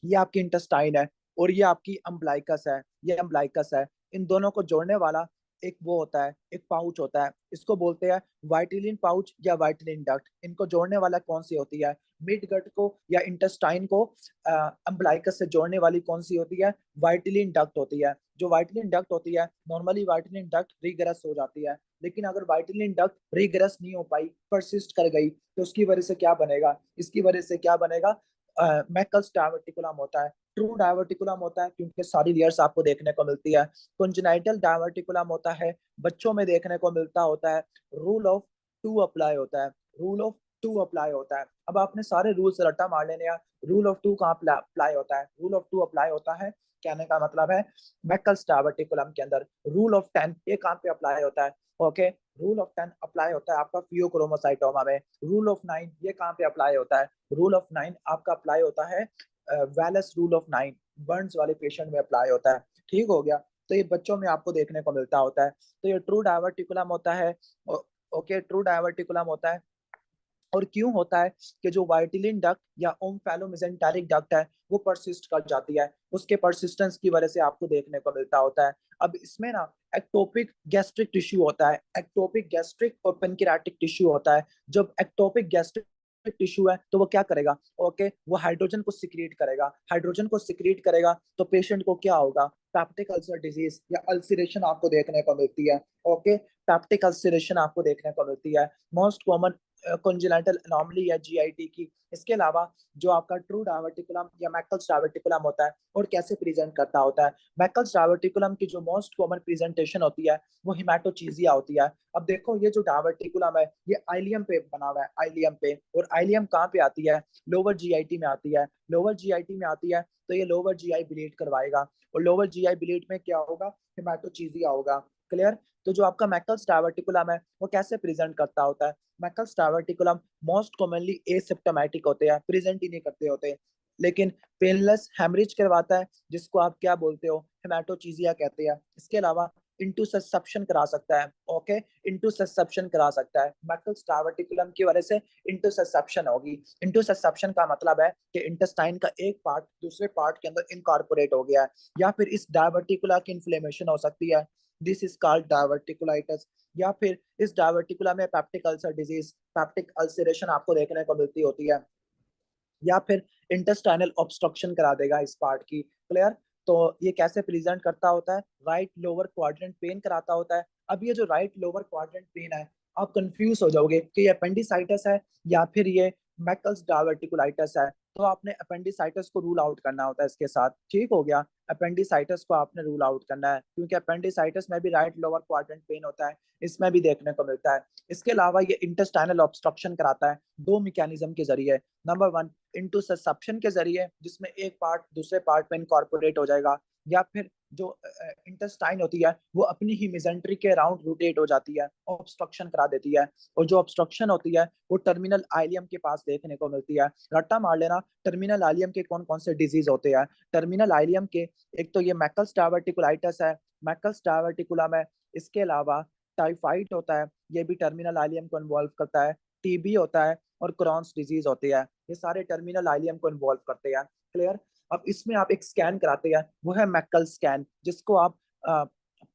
S1: ये आपकी इंटेस्टाइन है, और ये आपकी अम्बलाइकस है, ये अम्बलाइकस है। इन दोनों को जोड़ने वाला एक वो होता है, एक पाउच होता है, इसको बोलते हैं वाइटिलिन पाउच या वाइटिलिन डक्ट। इनको जोड़ने वाला कौन सी होती है? मिड गट को या इंटेस्टाइन को अम्बलाइकस से जोड़ने वाली कौन सी होती है? वाइटिलिन डक्ट होती है। जो वाइटिलिन डक्ट होती है, नॉर्मली वाइटिलिन डक्ट रिग्रेस हो जाती है, लेकिन अगर वाइटिलिन डक्ट रिग्रेस नहीं हो पाई, परसिस्ट कर गई, तो उसकी वजह से क्या बनेगा? इसकी वजह से क्या बनेगा? मैकल्स डायवर्टिकुलम होता है। ट्रू डायवर्टिकुलम होता है क्योंकि सारी लेयर्स आपको देखने को मिलती है। कॉन्जेनाइटल डायवर्टिकुलम होता है, बच्चों में देखने को मिलता होता है। रूल ऑफ टू अप्लाई होता है, रूल ऑफ टू अप्लाई होता है। अब आपने सारे रूल्स रट्टा मार लेने हैं। रूल ऑफ टू कहाँ अप्लाई होता है? रूल ऑफ टू अप्लाई होता है, कहने का मतलब है मैकल्स डायवर्टिकुलम के अंदर। रूल ऑफ 10 ये कहाँ पे अप्लाई होता है? ओके, रूल ऑफ 10 अप्लाई होता है आपका फियोक्रोमोसाइटोमा में। रूल ऑफ 9 ये कहाँ पे अप्लाई होता है? रूल ऑफ 9 आपका अप्लाई होता है वेलस रूल ऑफ 9 बर्न्स वाले पेशेंट में अप्लाई होता है। ठीक हो गया। तो ये बच्चों में आपको देखने को मिलता होता है। तो ये ट्रू डायवर्टिकुलम होता है। ओके, ट्रू डायवर्टिकुलम होता है। और क्यों होता है कि जो वाइटिलिन डक्ट या ओम्फैलोमेसेंटेरिक डक्ट है वो परसिस्ट कर जाती है, उसके परसिस्टेंस की वजह से आपको देखने को मिलता होता है। अब इसमें ना एक्टोपिक गैस्ट्रिक टिश्यू होता है, एक्टोपिक गैस्ट्रिक और पेनक्रियाटिक टिश्यू होता है। जब एक्टोपिक गैस्ट्रिक टिश्यू है तो वो क्या करेगा, ओके, वो हाइड्रोजन को सिक्रीट करेगा, हाइड्रोजन को सिक्रीट करेगा तो पेशेंट को क्या होगा, पैप्टिक अल्सर डिजीज या अल्सरेशन आपको देखने को मिलती है। ओके, पैप्टिक अल्सरेशन आपको देखने को मिलती है। मोस्ट कॉमन कॉन्जेनिटल एनोमली या जीआईटी की। इसके अलावा जो आपका ट्रू डायवर्टिकुलम या मैकल्स डायवर्टिकुलम होता है और कैसे प्रेजेंट करता होता है। मैकल्स डायवर्टिकुलम की जो मोस्ट कॉमन प्रेजेंटेशन होती है वो हिमेटोचीजिया होती है। अब देखो ये जो डायवर्टिकुलम है ये आइलियम पे बना हुआ है, आइलियम पे। और आइलियम कहाँ पे आती है, लोअर जीआईटी में आती है। लोअर जीआईटी में आती है तो ये लोअर जीआई ब्लीड करवाएगा और लोअर जीआई ब्लीड में क्या होगा, हिमेटोचीजिया होगा। क्लियर। तो जो आपका मैकल्स डायवर्टिकुलम है वो कैसे प्रेजेंट करता होता है। मैकल्स डायवर्टिकुलम मोस्ट कॉमनली एसिम्प्टोमेटिक होते हैं, प्रेजेंट ही नहीं करते होते, लेकिन पेनलेस हेमरेज करवाता है जिसको आप क्या बोलते हो, हेमाटोचीजिया कहते हैं। इसके अलावा इंटू ससेप्शन करा सकता है। ओके, इंटू ससेप्शन करा सकता है। मैकल्स डायवर्टिकुलम की वजह से इंटू ससेप्शन होगी। इंटू ससेप्शन का मतलब है कि इंटेस्टाइन का एक पार्ट दूसरे पार्ट के अंदर इनकॉर्पोरेट हो गया है, या फिर इस डायवर्टिकुला की इन्फ्लेमेशन हो सकती है, दिस इज कॉल्ड डायवर्टिकुलाइटिस। या फिर इस डायवर्टिकुला में peptic ulcer disease, peptic ulceration आपको देखने को मिलती होती है, या फिर इंटेस्टाइनल ऑब्स्ट्रक्शन करा देगा इस पार्ट की। क्लियर। तो ये कैसे प्रेजेंट करता होता है, राइट लोअर क्वाड्रेंट पेन कराता होता है। अब ये जो राइट लोअर क्वाड्रेंट पेन है, आप कंफ्यूज हो जाओगे कि ये अपेंडिसाइटिस है या फिर ये मैकल्स डायवर्टिकुलाइटिस है। तो आपने अपेंडिसाइटिस को रूल आउट करना होता है इसके साथ। ठीक हो गया, अपेंडिसाइटिस को आपने रूल आउट करना है क्योंकि अपेंडिसाइटिस में भी राइट लोअर क्वाड्रेंट पेन होता है, इसमें भी देखने को मिलता है। इसके अलावा ये इंटेस्टाइनल ऑब्स्ट्रक्शन कराता है दो मैकेनिज्म के जरिए। नंबर वन, इनटू ससेप्शन के जरिए जिसमें एक पार्ट दूसरे पार्ट में इनकॉर्पोरेट हो जाएगा, या फिर जो इंटेस्टाइन होती है वो अपनी ही मेजेंट्री के अराउंड रोटेट हो जाती है, ऑब्स्ट्रक्शन करा देती है। और जो ऑब्स्ट्रक्शन होती है वो टर्मिनल आइलियम के पास देखने को मिलती है। रट्टा मार लेना, टर्मिनल आइलियम के कौन कौन से डिजीज होते हैं। टर्मिनल आइलियम के एक तो ये मैकल्स डायवर्टिकुलाइटिस है, मैकल्स डायवर्टिकुलम है। इसके अलावा टाइफाइड होता है, ये भी टर्मिनल आइलियम को इन्वॉल्व करता है। टीबी होता है और क्रॉन्स डिजीज होती है, ये सारे टर्मिनल आइलियम को इन्वॉल्व करते हैं। क्लियर। अब इसमें आप एक स्कैन कराते हैं, वो है मैकल स्कैन, जिसको आप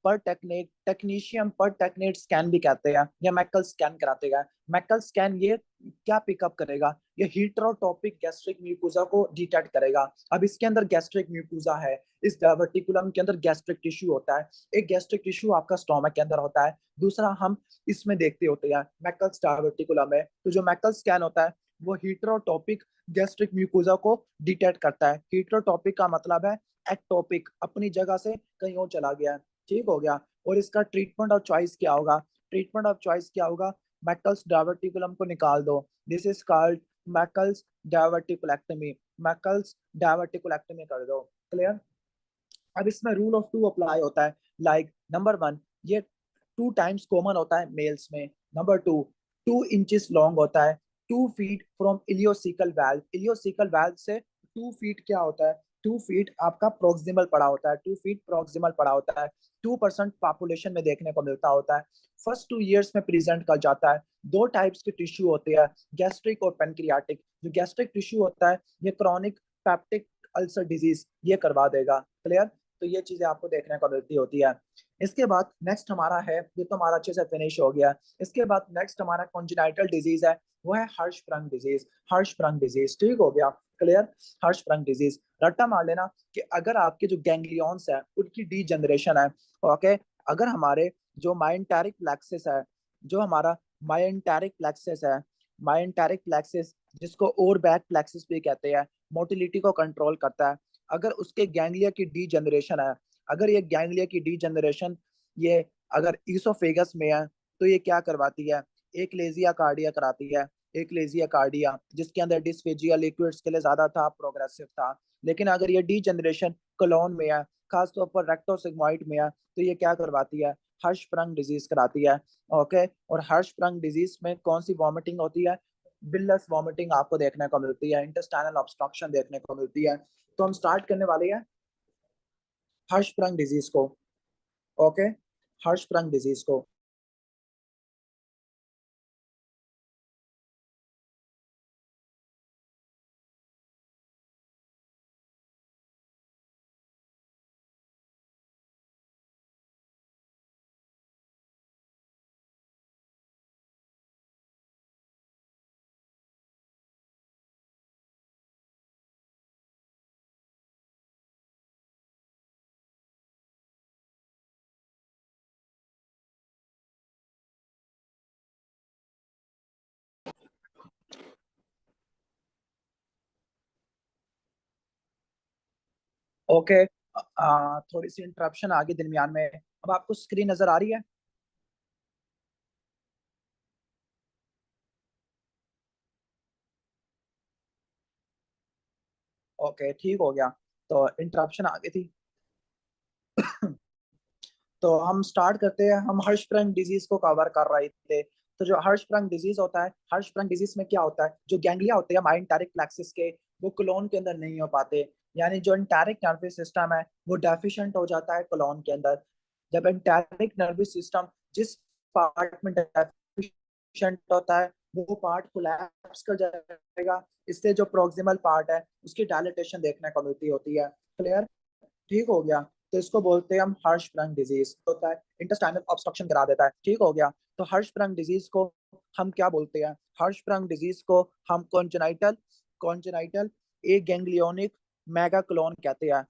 S1: पर टेक्निक टेक्नीशियम पर टेक्निक स्कैन भी कहते हैं, या मैकल स्कैन कराते हैं। मैकल स्कैन ये क्या पिकअप करेगा, ये हीटरोटॉपिक गैस्ट्रिक म्यूकोजा को डिटेक्ट करेगा। अब इसके अंदर गैस्ट्रिक म्यूकोजा है, इस डायवर्टिकुलम के अंदर गैस्ट्रिक टिश्यू होता है। एक गैस्ट्रिक टिश्यू आपका स्टोमक के अंदर होता है, दूसरा हम इसमें देखते होते हैं मैकल्स डायवर्टिकुलम में। तो जो मैकल स्कैन होता है वो हीटरोटॉपिक गैस्ट्रिक म्यूकोजा को डिटेक्ट करता है। हीटरोटॉपिक का मतलब है एक्टोपिक, अपनी जगह से कहीं और चला गया है। ठीक हो गया। और इसका ट्रीटमेंट ऑफ चॉइस क्या होगा, ट्रीटमेंट ऑफ चॉइस क्या होगा, मैकल्स डायवर्टिकुलम को निकाल दो, दिस इज कॉल्ड मैकल्स डायवर्टिकुलेक्टमी, मैकल्स डायवर्टिकुलेक्टमी कर दो। क्लियर। अब इसमें रूल ऑफ टू अप्लाई होता है। लाइक नंबर वन, ये 2 टाइम्स कॉमन होता है मेल्स में। नंबर टू, 2 इंचेस लॉन्ग होता है, 2 feet from ileocaecal valve. Ileocaecal valve से 2 फीट क्या होता है, 2 फीट आपका प्रोक्सिमल पड़ा होता है, 2 फीट प्रोक्सिमल पड़ा होता है। 2% पॉपुलेशन में देखने को मिलता होता है। फर्स्ट 2 इयर्स में प्रेजेंट कर जाता है। 2 टाइप्स के टिश्यू होते हैं, गैस्ट्रिक और पेनक्रियाटिक। जो गैस्ट्रिक टिश्यू होता है ये क्रॉनिक पैप्टिक अल्सर डिजीज ये करवा देगा। क्लियर। तो ये चीजें आपको देखने को मिलती होती है। इसके बाद नेक्स्ट हमारा है, ये तो हमारा अच्छे से फिनिश हो गया। इसके बाद नेक्स्ट हमारा कॉन्जेनाइटल डिजीज है, वो है हर्षप्रंग डिजीज। हर्षप्रंग डिजीज, ठीक हो गया। क्लियर। हर्षप्रंग डिजीज, रट्टा मार लेना कि अगर आपके जो गैंग्लियंस है उनकी डी जनरेशन है, ओके, अगर हमारे जो माइंटेरिक प्लेक्सिस है, जो हमारा माइंटेरिक प्लेक्सिस है, माइंटेरिक प्लेक्सिस जिसको और बैक प्लेक्सिस भी कहते हैं, मोटिलिटी को कंट्रोल करता है। अगर उसके गैंग्लिया की डी जनरेशन है, अगर ये गैंग्लिया की डी जनरेशन ये अगर ईसोफेगस में है तो ये क्या करवाती है, एक लेजिया कार्डिया कराती है। एक लेजिया कार्डिया जिसके अंदर डिस्फेजिया लिक्विड्स के लिए ज्यादा था, प्रोग्रेसिव था। लेकिन अगर ये डी जनरेशन कोलोन में है, खासतौर पर रेक्टोसिग्मोइड में है, तो ये क्या करवाती है, हर्षप्रंग डिजीज कराती है। ओके। और हर्षप्रंग डिजीज में कौन सी वॉमिटिंग होती है, बिलस वॉमिटिंग आपको देखने को मिलती है, इंटेस्टाइनल ऑब्स्ट्रक्शन देखने को मिलती है। तो हम स्टार्ट करने वाले हैं हर्षप्रंग डिजीज को। ओके, हर्षप्रंग डिजीज को। ओके, थोड़ी सी इंटरप्शन आ गई दरमियान में। अब आपको स्क्रीन नजर आ रही है? ओके, ठीक हो गया। तो इंटरप्शन आ गई थी। तो हम स्टार्ट करते हैं। हम हर्षप्रंग डिजीज को कवर कर रहे थे। तो जो हर्षप्रंग डिजीज होता है, हर्षप्रंग डिजीज में क्या होता है, जो गैंग्लिया होते हैं माइंटारिक प्लेक्सिस के, वो कोलोन के अंदर नहीं हो पाते। यानी जो एंटारिक नर्वस सिस्टम है वो डेफिशिएंट हो जाता है कोलोन के अंदर। जब एंटारिक नर्वस सिस्टम जिस पार्ट में डेफिशिएंट होता है वो पार्ट कोलैप्स कर जाएगा। इससे जो प्रोक्सिमल पार्ट है उसकी डायलिटेशन देखने को मिलती होती है। क्लियर? ठीक हो गया। तो इसको बोलते हैं हम हर्षप्रंग डिजीज। होता है इंटेस्टाइनल ऑब्स्ट्रक्शन करा देता है। ठीक हो गया। तो हर्षप्रंग डिजीज को हम क्या बोलते हैं? हर्षप्रंग डिजीज को हम कॉन्जेनाइटल कॉन्जेनाइटल ए गैंग्लियोनिक मेगाक्लोन कहते हैं।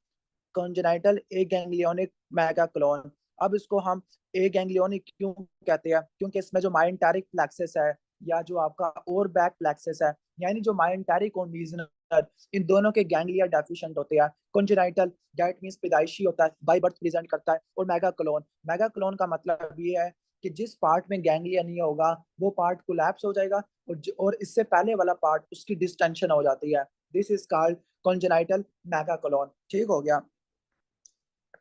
S1: कॉन्जेनाइटल ए गैंग्लियोनिक मेगाक्लोन। अब इसको हम ए गैंग्लियोनिक क्यों कहते हैं? क्योंकि इसमें जो माइंटारिक प्लेक्सस है या जो आपका और बैक प्लेक्सस है, यानी जो माइंटारिक और मीजनर, इन दोनों के गैंग्लिया डेफिशिएंट होते हैं। कॉन्जेनाइटल दैट मींस पैदाइशी होता है, बाय बर्थ प्रेजेंट करता है। और मेगाक्लोन, मेगाक्लोन का मतलब ये है कि जिस पार्ट में गैंग्लिया नहीं होगा वो पार्ट कोलैप्स हो जाएगा, और इससे पहले वाला पार्ट उसकी डिस्टेंशन हो जाती है। This is called congenital megacolon. ठीक हो गया।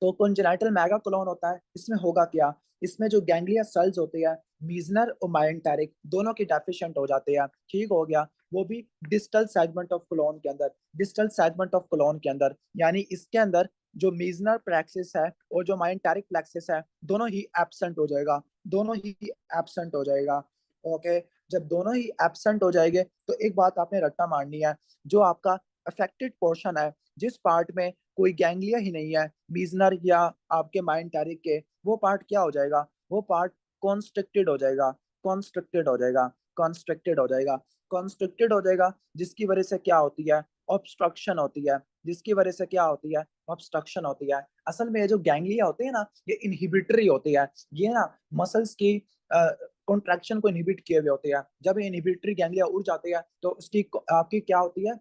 S1: तो कॉन्जेनाइटल मेगाकोलोन होता है, इसमें होगा क्या? इसमें जो गैंग्लिया सेल्स होते हैं, मीजनर और माइंटारिक दोनों के डेफिशिएंट हो जाते हैं। ठीक हो गया। वो भी डिस्टल सेगमेंट ऑफ कोलोन के अंदर, डिस्टल सेगमेंट ऑफ कोलोन के अंदर। यानी इसके अंदर जो मीजनर प्लेक्सिस है और जो माइंटारिक प्लेक्सिस है दोनों ही एब्सेंट हो जाएगा। दोनों ही एब्सेंट हो जाएगा। ओके, जब दोनों ही एब्सेंट हो जाएंगे तो एक बात आपने रट्टा मारनी है। जो आपका अफेक्टेड पोर्शन है, जिस पार्ट में कोई गैंग्लिया ही नहीं है, मीजनर या आपके माइंटारिक के, वो पार्ट क्या हो जाएगा? वो पार्ट कॉन्स्ट्रिक्टेड हो जाएगा। कॉन्स्ट्रिक्टेड हो जाएगा। कॉन्स्ट्रिक्टेड हो जाएगा। कॉन्स्ट्रिक्टेड हो जाएगा, जिसकी वजह से क्या होती है? ऑब्स्ट्रक्शन होती है। जिसकी वजह से क्या होती है? ऑब्स्ट्रक्शन होती है। असल में ये जो गैंग्लिया होते हैं ना, ये इनहिबिटरी होती है। ये ना मसल्स की कॉन्ट्रैक्शन को इनहिबिट किए हुए होते हैं। जब ये इनहिबिटरी गैंग्लिया उड़ जाते हैं तो उसकी आपकी क्या होती है?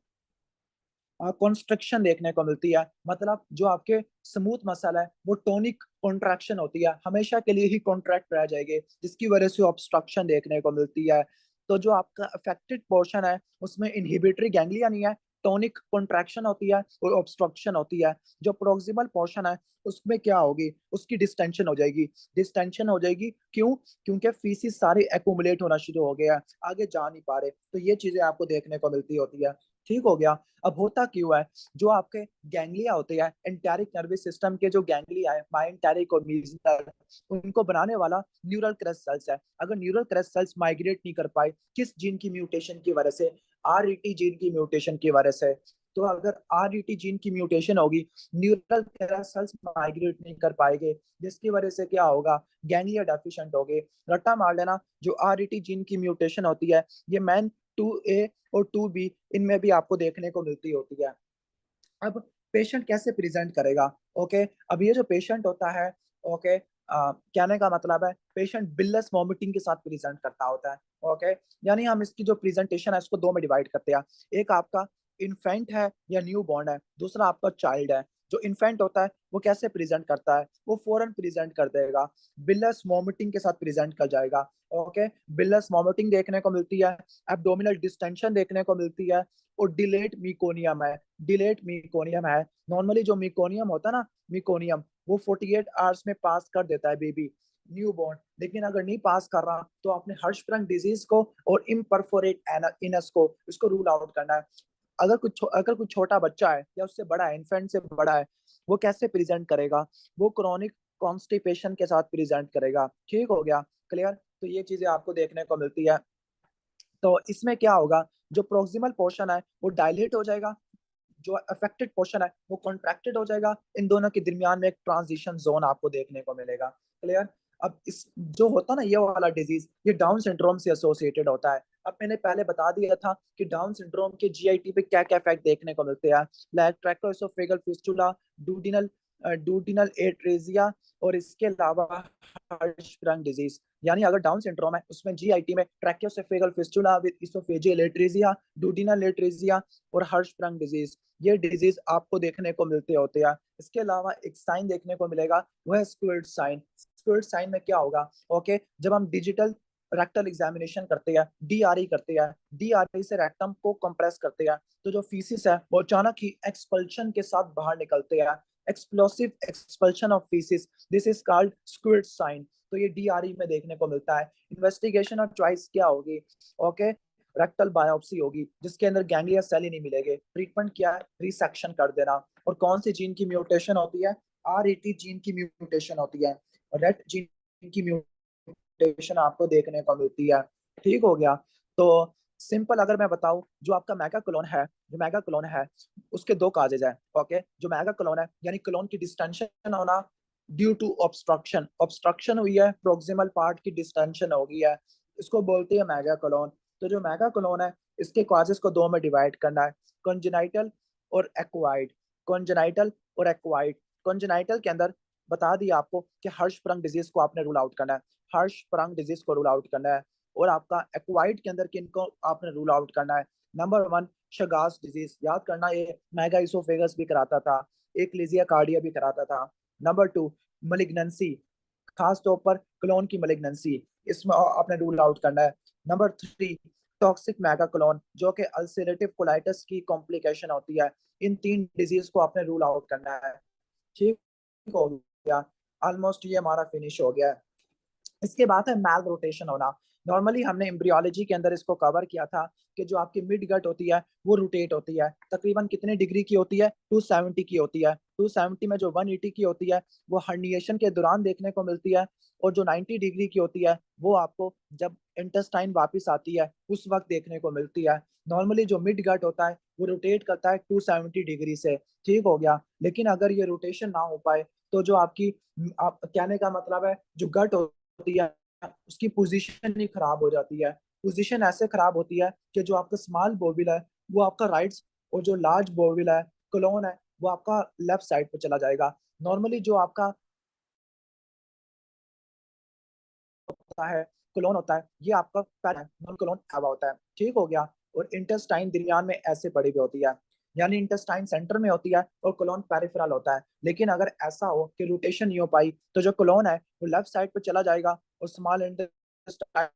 S1: कॉन्स्ट्रक्शन देखने को मिलती है। मतलब जो आपके स्मूथ मसल है वो टोनिक कॉन्ट्रैक्शन होती है, हमेशा के लिए ही कॉन्ट्रैक्ट रह जाएगी, जिसकी वजह से ऑब्स्ट्रक्शन देखने को मिलती है। तो जो आपका अफेक्टेड पोर्शन है उसमें इनहिबिटरी गैंग्लिया नहीं है, टोनिक कॉन्ट्रैक्शन होती है और ऑब्स्ट्रक्शन होती है। जो प्रोक्सिमल पोर्शन है उसमें क्या होगी? उसकी डिस्टेंशन हो जाएगी। डिस्टेंशन हो जाएगी क्यों? क्योंकि फीसिस सारे एक्यूमुलेट होना शुरू हो गया, आगे जा नहीं पा रहे। तो ये चीजें आपको देखने को मिलती होती है। ठीक हो गया। अब होता क्यों है? जो आपके गैंग्लिया होते हैं, एंटेरिक नर्वस सिस्टम के जो गैंग्लिया है, माइंटेरिक और मीजनर, उनको बनाने वाला न्यूरल क्रस्ट सेल्स है। अगर न्यूरल क्रस्ट सेल्स माइग्रेट नहीं कर पाए, किस जीन की म्यूटेशन की वजह से? आरईटी जीन की म्यूटेशन की वजह से। तो अगर आरईटी जीन की म्यूटेशन होगी, न्यूरल क्रस्ट सेल्स माइग्रेट नहीं कर पाएंगे, जिसकी वजह से क्या होगा? गैंग्लिया डेफिशिएंट होगे। रट्टा मार लेना, जो आरईटी जीन की म्यूटेशन होती है ये मैन 2A और 2B इनमें भी आपको देखने को मिलती होती है। अब पेशेंट कैसे प्रेजेंट करेगा? ओके, अब ये जो पेशेंट होता है, ओके, कहने का मतलब है पेशेंट बिलस वॉमिटिंग के साथ प्रेजेंट करता होता है। ओके, यानी हम इसकी जो प्रेजेंटेशन है इसको दो में डिवाइड करते हैं। एक आपका इन्फेंट है या न्यू बॉर्न है, दूसरा आपका चाइल्ड है। जो इन्फेंट होता है वो कैसे प्रेजेंट करता है? वो फौरन प्रेजेंट कर देगा, बिलस वॉमिटिंग के साथ प्रेजेंट कर जाएगा। ओके, बिलस वॉमिटिंग देखने को मिलती है, एब्डोमिनल डिस्टेंशन देखने को मिलती है, और डिलेट मीकोनियम है। डिलेट मीकोनियम है। नॉर्मली जो मीकोनियम होता है ना, मीकोनियम वो 48 आवर्स में पास कर देता है बेबी। न्यूबॉर्न। लेकिन अगर नहीं पास कर रहा तो आपने हर्शस्प्रंग डिजीज को और इम्परफोरेट एनस को इसको रूल आउट करना है। अगर कुछ छोटा बच्चा है या उससे बड़ा है, इन्फेंट से बड़ा है, वो कैसे प्रेजेंट करेगा? वो क्रॉनिक कॉन्स्टिपेशन के साथ प्रेजेंट करेगा। ठीक हो गया, क्लियर? तो ये चीजें आपको देखने को मिलती है। तो इसमें क्या होगा, जो प्रोक्सिमल पोर्शन है वो डायलेट हो जाएगा, जो अफेक्टेड पोर्शन है वो कॉन्ट्रैक्टेड हो जाएगा। इन दोनों के दरमियान में एक ट्रांजिशन जोन आपको देखने को मिलेगा। क्लियर? अब इस जो होता है ना ये वाला डिजीज, ये डाउन सिंड्रोम से एसोसिएटेड होता है। अब मैंने पहले बता दिया था कि डाउन सिंड्रोम के जीआईटी पे क्या क्या इफेक्ट देखने को मिलते हैं, लाइक ट्रैकोएसोफेगल फिस्टुला, डूडिनल डूडिनल एट्रेजिया, और इसके अलावा हर्शस्प्रंग डिजीज। यानी अगर डाउन सिंड्रोम है उसमें जीआईटी में tracheoesophageal fistula with esophageal atresia, duodenal atresia और हर्शस्प्रंग डिजीज, ये डिजीज आपको देखने को मिलते होते हैं। इसके अलावा एक साइन देखने को मिलेगा, वह स्क्विड साइन। स्क्विड साइन में क्या होगा, ओके, जब हम डिजिटल रेक्टल एग्जामिनेशन करते हैं, डीआरई करते हैं, डीआरई से रेक्टम को कंप्रेस करते हैं, तो जो फीसिस है वो अचानक ही एक्सपल्शन के साथ बाहर निकलते हैं। Explosive expulsion of faeces, this is called squid sign. तो ये डीआरई में देखने को मिलता है। इन्वेस्टिगेशन और चॉइस क्या होगी, ओके, रेक्टल बायोप्सी होगी जिसके अंदर गैंग्लिया सेल ही नहीं मिलेंगे। ट्रीटमेंट क्या है, रिसेक्शन कर देना। और कौन सी जीन की म्यूटेशन होती है, आरईटी जीन की म्यूटेशन होती है, रेट जीन की म्यूटेशन आपको देखने को मिलती है। ठीक हो गया? तो सिंपल अगर मैं बताऊं, जो आपका मेगा क्लोन है, जो मेगा क्लोन है उसके दो काजेज है। ओके, जो मेगा क्लोन है यानी क्लोन की डिस्टेंशन होना ड्यू टू ऑब्स्ट्रक्शन, ऑब्स्ट्रक्शन हुई है, प्रोक्सिमल पार्ट की डिस्टेंशन हो गई है, इसको बोलते हैं मेगा क्लोन। तो जो मेगा क्लोन है इसके कॉजेस को दो में डिवाइड करना है, कॉन्जेनाइटल और एक्वाइर्ड। कॉन्जेनाइटल और एक्वाइर्ड, कॉन्जेनाइटल के अंदर बता दिया आपको कि हर्शस्प्रंग डिजीज को आपने रूल आउट करना है, हर्शस्प्रंग डिजीज को रूल आउट करना है। और आपका एक्वाइर्ड के अंदर किनको आपने रूल आउट करना है, नंबर वन शगास डिजीज, याद करना ये मेगा इसोफेगस भी कराता था, एक लिजिया कार्डिया भी कराता था। नंबर टू मलिग्नेंसी, खास तौर पर क्लोन की मलिग्नेंसी, इसमें आपने रूल आउट करना है। Number three toxic mega clone, जो कि अल्सरेटिव कोलाइटिस की कॉम्प्लिकेशन होती है। इन तीन डिजीज को आपने रूल आउट करना है। ठीक हो गया? ऑलमोस्ट ये हमारा फिनिश हो गया है। इसके बाद है मैल रोटेशन होना। नॉर्मली हमने एम्ब्रियोलॉजी के अंदर इसको कवर किया था कि जो आपकी मिड गट होती है वो रोटेट होती है, तकरीबन कितने डिग्री की होती है, 270 की होती है। 270 में जो 180 की होती है वो हर्निएशन के दौरान देखने को मिलती है, और जो 90 डिग्री की होती है वो आपको जब इंटेस्टाइन वापस आती है उस वक्त देखने को मिलती है। नॉर्मली जो मिड गट होता है वो रोटेट करता है 270 डिग्री से। ठीक हो गया? लेकिन अगर ये रोटेशन ना हो पाए तो जो आपकी आप कहने का मतलब है जो गट होती है उसकी पोजीशन ही खराब हो जाती है। पोजीशन ऐसे खराब होती है कि जो आपका स्मॉल बोविल है वो आपका राइट, और जो लार्ज बोविल है, क्लोन है, वो आपका लेफ्ट साइड पे चला जाएगा। नॉर्मली जो आपका होता है, क्लोन होता है, ये आपका नॉन क्लोन एवा होता है। ठीक हो गया? और इंटेस्टाइन दरमियान में ऐसे पड़ी हुई होती है, यानी इंटेस्टाइन सेंटर में होती है और क्लोन पेरिफेरल होता है। लेकिन अगर ऐसा हो कि रोटेशन नहीं हो पाई तो जो क्लोन है वो लेफ्ट साइड पे चला जाएगा और स्मॉल इंटेस्टाइन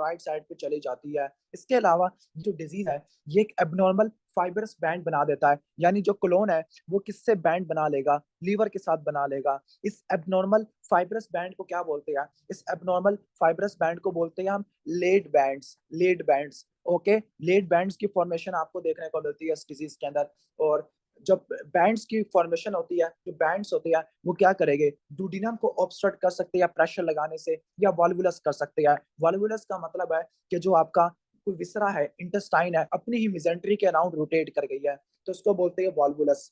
S1: राइट साइड पे चली जाती है। इसके अलावा जो डिजीज है ये एक एबनॉर्मल फाइबरस बैंड बना देता है, यानी जो क्लोन है वो किससे बैंड बना लेगा, लीवर के साथ बना लेगा। इस एबनॉर्मल फाइबरस बैंड को क्या बोलते हैं, इस एबनॉर्मल फाइबरस बैंड को बोलते हैं हम lead bands, lead bands. Okay, lead bands की फॉर्मेशन आपको देखने को मिलती है इस डिजीज के अंदर। और जब बैंड्स की फॉर्मेशन होती है, जो बैंड्स होते हैं वो क्या करेंगे, डूडिनम को ऑब्स्ट्रक्ट कर सकते हैं प्रेशर लगाने से, या वॉल्वुलस कर सकते हैं। वॉल्वुलस का मतलब है कि जो आपका कोई विसरा है, इंटेस्टाइन है, अपनी ही मिजेंट्री के अराउंड रोटेट कर गई है, तो उसको बोलते हैं वॉल्वुलस।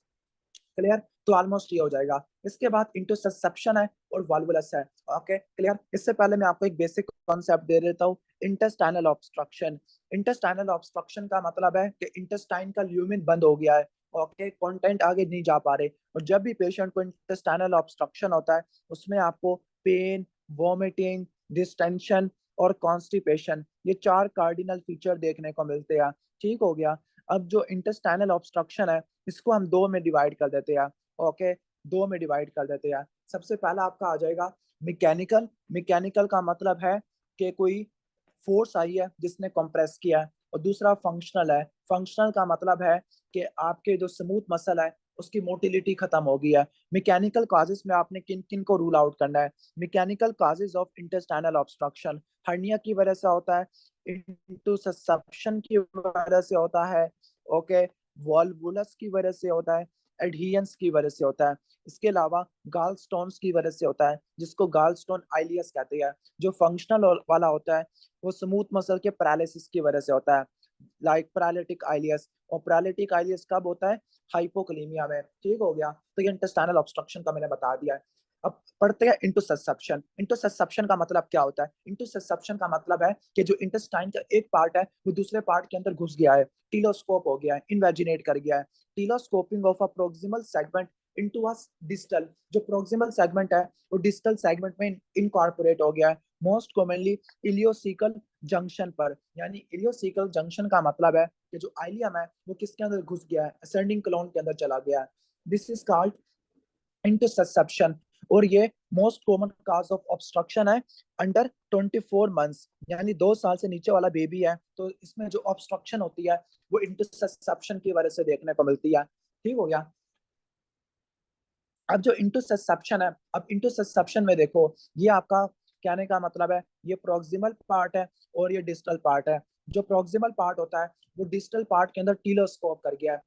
S1: क्लियर? तो ऑलमोस्ट ये हो जाएगा। इसके बाद इंटरसेप्शन है और वॉल्वुलस है। Okay, clear? इससे पहले मैं आपको एक बेसिक कॉन्सेप्ट दे देता हूँ, इंटेस्टाइनल ऑब्स्ट्रक्शन। इंटेस्टाइनल ऑब्स्ट्रक्शन का मतलब है कि इंटेस्टाइन का ल्यूमेन बंद हो गया है, ओके, कंटेंट आगे नहीं जा पा रहे। और जब भी पेशेंट को इंटेस्टाइनल ऑब्स्ट्रक्शन होता है उसमें आपको पेन, वॉमिटिंग, डिस्टेंशन और कॉन्स्टिपेशन, ये चार कार्डिनल फीचर देखने को मिलते हैं। ठीक हो गया? अब जो इंटेस्टाइनल ऑब्स्ट्रक्शन है इसको हम दो में डिवाइड कर देते हैं। ओके, दो में डिवाइड कर देते हैं। सबसे पहला आपका आ जाएगा मैकेनिकल। मैकेनिकल का मतलब है कि कोई फोर्स आई है जिसने कंप्रेस किया है। और दूसरा फंक्शनल है। फंक्शनल का मतलब है कि आपके जो स्मूथ मसल है उसकी मोटिलिटी खत्म हो गई है। मैकेनिकल काजेस में आपने किन किन को रूल आउट करना है? Mechanical causes of intestinal obstruction, hernia की वजह से होता है, इंटुससेप्शन की वजह से होता है, ओके, वॉल्वुलस की वजह से होता है, एडहियंस की वजह से होता है। इसके अलावा गाल स्टोन्स की वजह से होता है, जिसको गाल स्टोन आइलियस कहते हैं। जो फंक्शनल वाला होता है वो स्मूथ मसल के पैरालिसिस की वजह से होता है, लाइक पैरालिटिक आइलियस। और पैरालिटिक आइलियस कब होता है? हाइपोकलीमिया में। ठीक हो गया, तो ये इंटेस्टाइनल ऑब्स्ट्रक्शन का मैंने बता दिया है। अब पढ़ते हैं इंटुससेप्शन। इंटुससेप्शन का मतलब क्या होता है? इंटुससेप्शन का मतलब है कि जो इंटेस्टाइन का एक पार्ट है वो दूसरे पार्ट के अंदर घुस गया है, टीलोस्कोप हो गया है, इन्वेजिनेट कर गया है। Telescoping of a proximal segment into a distal, जो प्रोक्सिमल सेगमेंट है वो डिस्टल सेगमेंट में इनकॉर्पोरेट हो गया है, मोस्ट कॉमनली इलियोसिकल जंक्शन पर। यानी इलियोसिकल जंक्शन का मतलब है कि जो आइलियम है वो किसके अंदर घुस गया है? असेंडिंग क्लोन के अंदर चला गया है। This is called interception. और ये most common cause of obstruction है अंडर 24 मंथ्स, यानी 2 साल से नीचे वाला बेबी है तो इसमें जो ऑब्स्ट्रक्शन होती है वो इंटरसेप्शन की वजह से देखने को मिलती है। ठीक हो गया। अब जो इंटरसेप्शन है, अब इंटरसेप्शन में देखो, ये आपका कहने का मतलब है ये प्रोक्सिमल पार्ट है और ये डिस्टल पार्ट है। जो प्रोक्सिमल पार्ट होता है वो डिस्टल पार्ट के अंदर टीलोस्कोप कर गया है।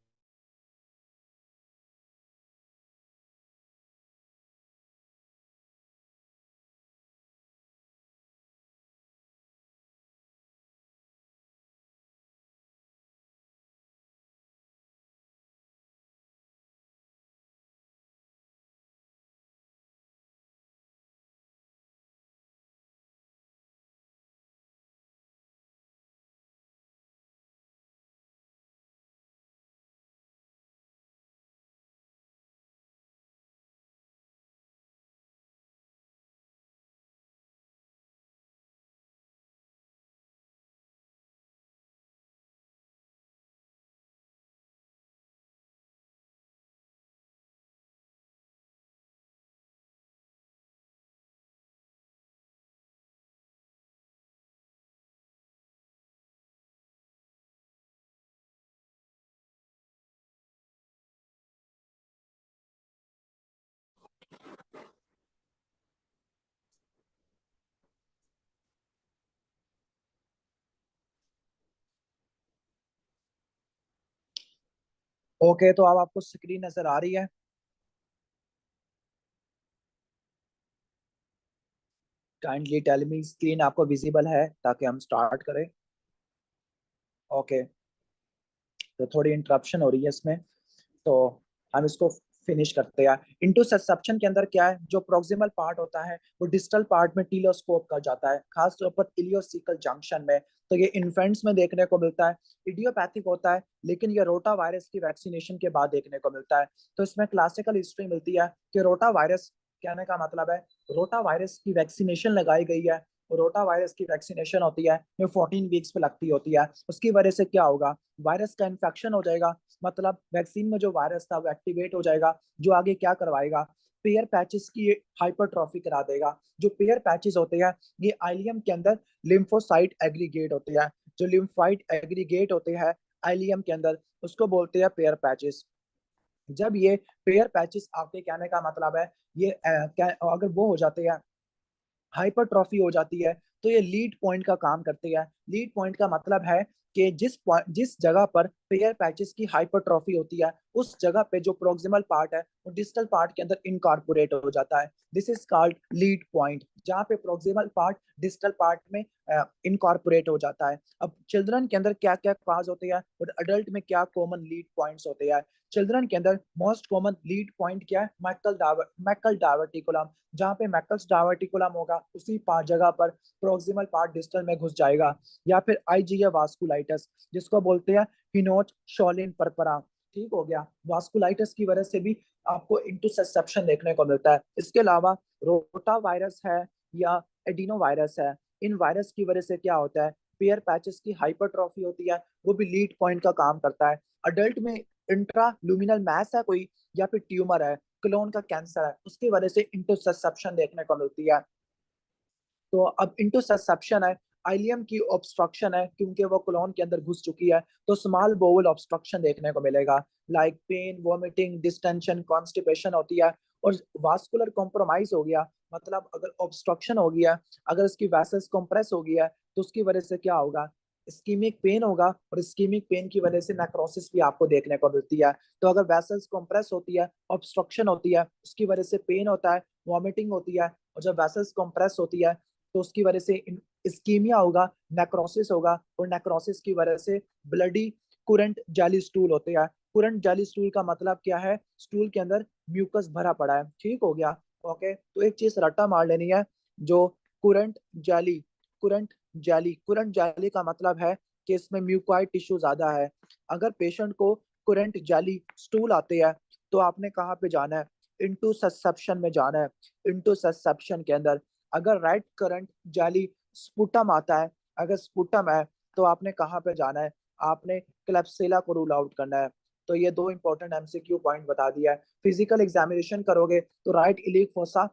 S1: ओके, तो अब आपको स्क्रीन नजर आ रही है? काइंडली टेल मी स्क्रीन आपको विजिबल है ताकि हम स्टार्ट करें। ओके, तो थोड़ी इंटरप्शन हो रही है इसमें, तो हम इसको फिनिश करते हैं। इंटरसेप्शन के अंदर क्या है, जो प्रोक्सिमल पार्ट होता है वो डिस्टल पार्ट में टीलोस्कोप कर जाता है, खास तौर पर इलियोसिकल जंक्शन में। तो ये इन्फेंट्स में देखने को मिलता है, इडियोपैथिक होता है, लेकिन ये रोटा वायरस की वैक्सीनेशन के बाद देखने को मिलता है। तो इसमें क्लासिकल हिस्ट्री मिलती है कि रोटा वायरस, कहने का मतलब है रोटा वायरस की वैक्सीनेशन लगाई गई है। रोटा वायरस की वैक्सीनेशन होती है ये 14 वीक्स पे लगती होती है। उसकी वजह से क्या होगा? वायरस का इन्फेक्शन हो जाएगा, मतलब वैक्सीन में जो वायरस था वो एक्टिवेट हो जाएगा, जो आगे क्या करवाएगा? पेयर पैचेस की हाइपरट्रॉफी करा देगा। जो पेयर पैचेस होते हैं ये आइलियम के अंदर लिम्फोसाइट एग्रीगेट होते हैं। जो लिम्फाइट एग्रीगेट होते हैं आइलियम के अंदर उसको बोलते हैं पेयर पैचेस। जब ये पेयर पैचेस आपके, कहने का मतलब है ये अगर वो हो जाते हैं, हाइपरट्रॉफी हो जाती है, तो ये लीड पॉइंट का काम करती है। लीड पॉइंट का मतलब है कि जिस जगह पर पेयर पैचेस की हाइपरट्रॉफी होती है उस जगह पे जो प्रोक्सिमल पार्ट है वो डिस्टल पार्ट के अंदर इनकॉर्पोरेट हो जाता है। This is called lead point, जहाँ पे प्रोक्सिमल पार्ट डिस्टल पार्ट में इनकॉर्पोरेट हो जाता है। अब चिल्ड्रन के अंदर क्या क्या काज होते हैं और अडल्ट में क्या कॉमन लीड पॉइंट्स होते हैं? चिल्ड्रन के अंदर मोस्ट कॉमन लीड पॉइंट क्या है? मैकल डावर्टिकुलम। जहाँ पे मैकल्स डावर्टिकुलम होगा उसी जगह पर प्रोक्सिमल पार्ट डिस्टल में घुस जाएगा। या फिर आईजीए वास्कुलाइटस, जिसको बोलते हैं हिनोच शॉलिन परपरा। ठीक हो गया, वास्कुलाइटस की वजह से भी आपको इंटरसेप्शन देखने को मिलता है। इसके अलावा रोटा वायरस है या एडिनो वायरस है, इन वायरस की वजह से क्या होता है? पेयर पैचेस की हाइपरट्रॉफी होती है, वो भी लीड पॉइंट का काम करता है। अडल्ट में इंट्रा लुमिनल मैस है कोई, या फिर ट्यूमर है, क्लोन का कैंसर है, उसकी वजह से इंटरसेप्शन देखने को मिलती है। तो अब इंटरसेप्शन है, आइलियम की ऑब्स्ट्रक्शन है क्योंकि वो कोलोन के अंदर घुस चुकी है, तो स्मॉल बोवल ऑब्स्ट्रक्शन देखने को मिलेगा, like pain, vomiting, distension, constipation होती है। और वास्कुलर कॉम्प्रोमाइज हो गया, मतलब अगर ऑब्स्ट्रक्शन हो गया, अगर इसकी वैसल्स कंप्रेस हो गया, तो उसकी वजह से क्या होगा, इस्कीमिक पेन होगा, और इस्कीमिक पेन की वजह से नेक्रोसिस भी आपको देखने को मिलती है। तो अगर वेसल्स कंप्रेस होती है, ऑब्स्ट्रक्शन होती है, उसकी वजह से पेन होता है, वॉमिटिंग होती है, और जब वेसल्स कंप्रेस होती है तो उसकी वजह से इस्कीमिया होगा, नेक्रोसिस होगा, और नेक्रोसिस की वजह से ब्लडी कुरेंट जेली स्टूल होते हैं। कुरेंट जेली स्टूल का मतलब क्या है, स्टूल के अंदर म्यूकस भरा पड़ा है, ठीक हो गया। ओके, तो एक चीज रट्टा मार लेनी है, जो कुरेंट जेली, कुरेंट जेली का मतलब है कि इसमें म्यूकोइड टिश्यू ज्यादा है। अगर पेशेंट को कुरेंट जेली स्टूल आते हैं तो आपने कहाँ पे जाना है, इनटू ससेप्शन में जाना है। इनटू ससेप्शन के अंदर अगर राइट करंट जेली स्पुटम आता है, अगर स्पुटम है तो आपने कहाँ पे जाना है, आपने क्लेप्सिला को रूल आउट करना है। तो ये दो इंपॉर्टेंट एमसीक्यू पॉइंट बता दिया है। फिजिकल एग्जामिनेशन करोगे तो राइट इलिक फोसा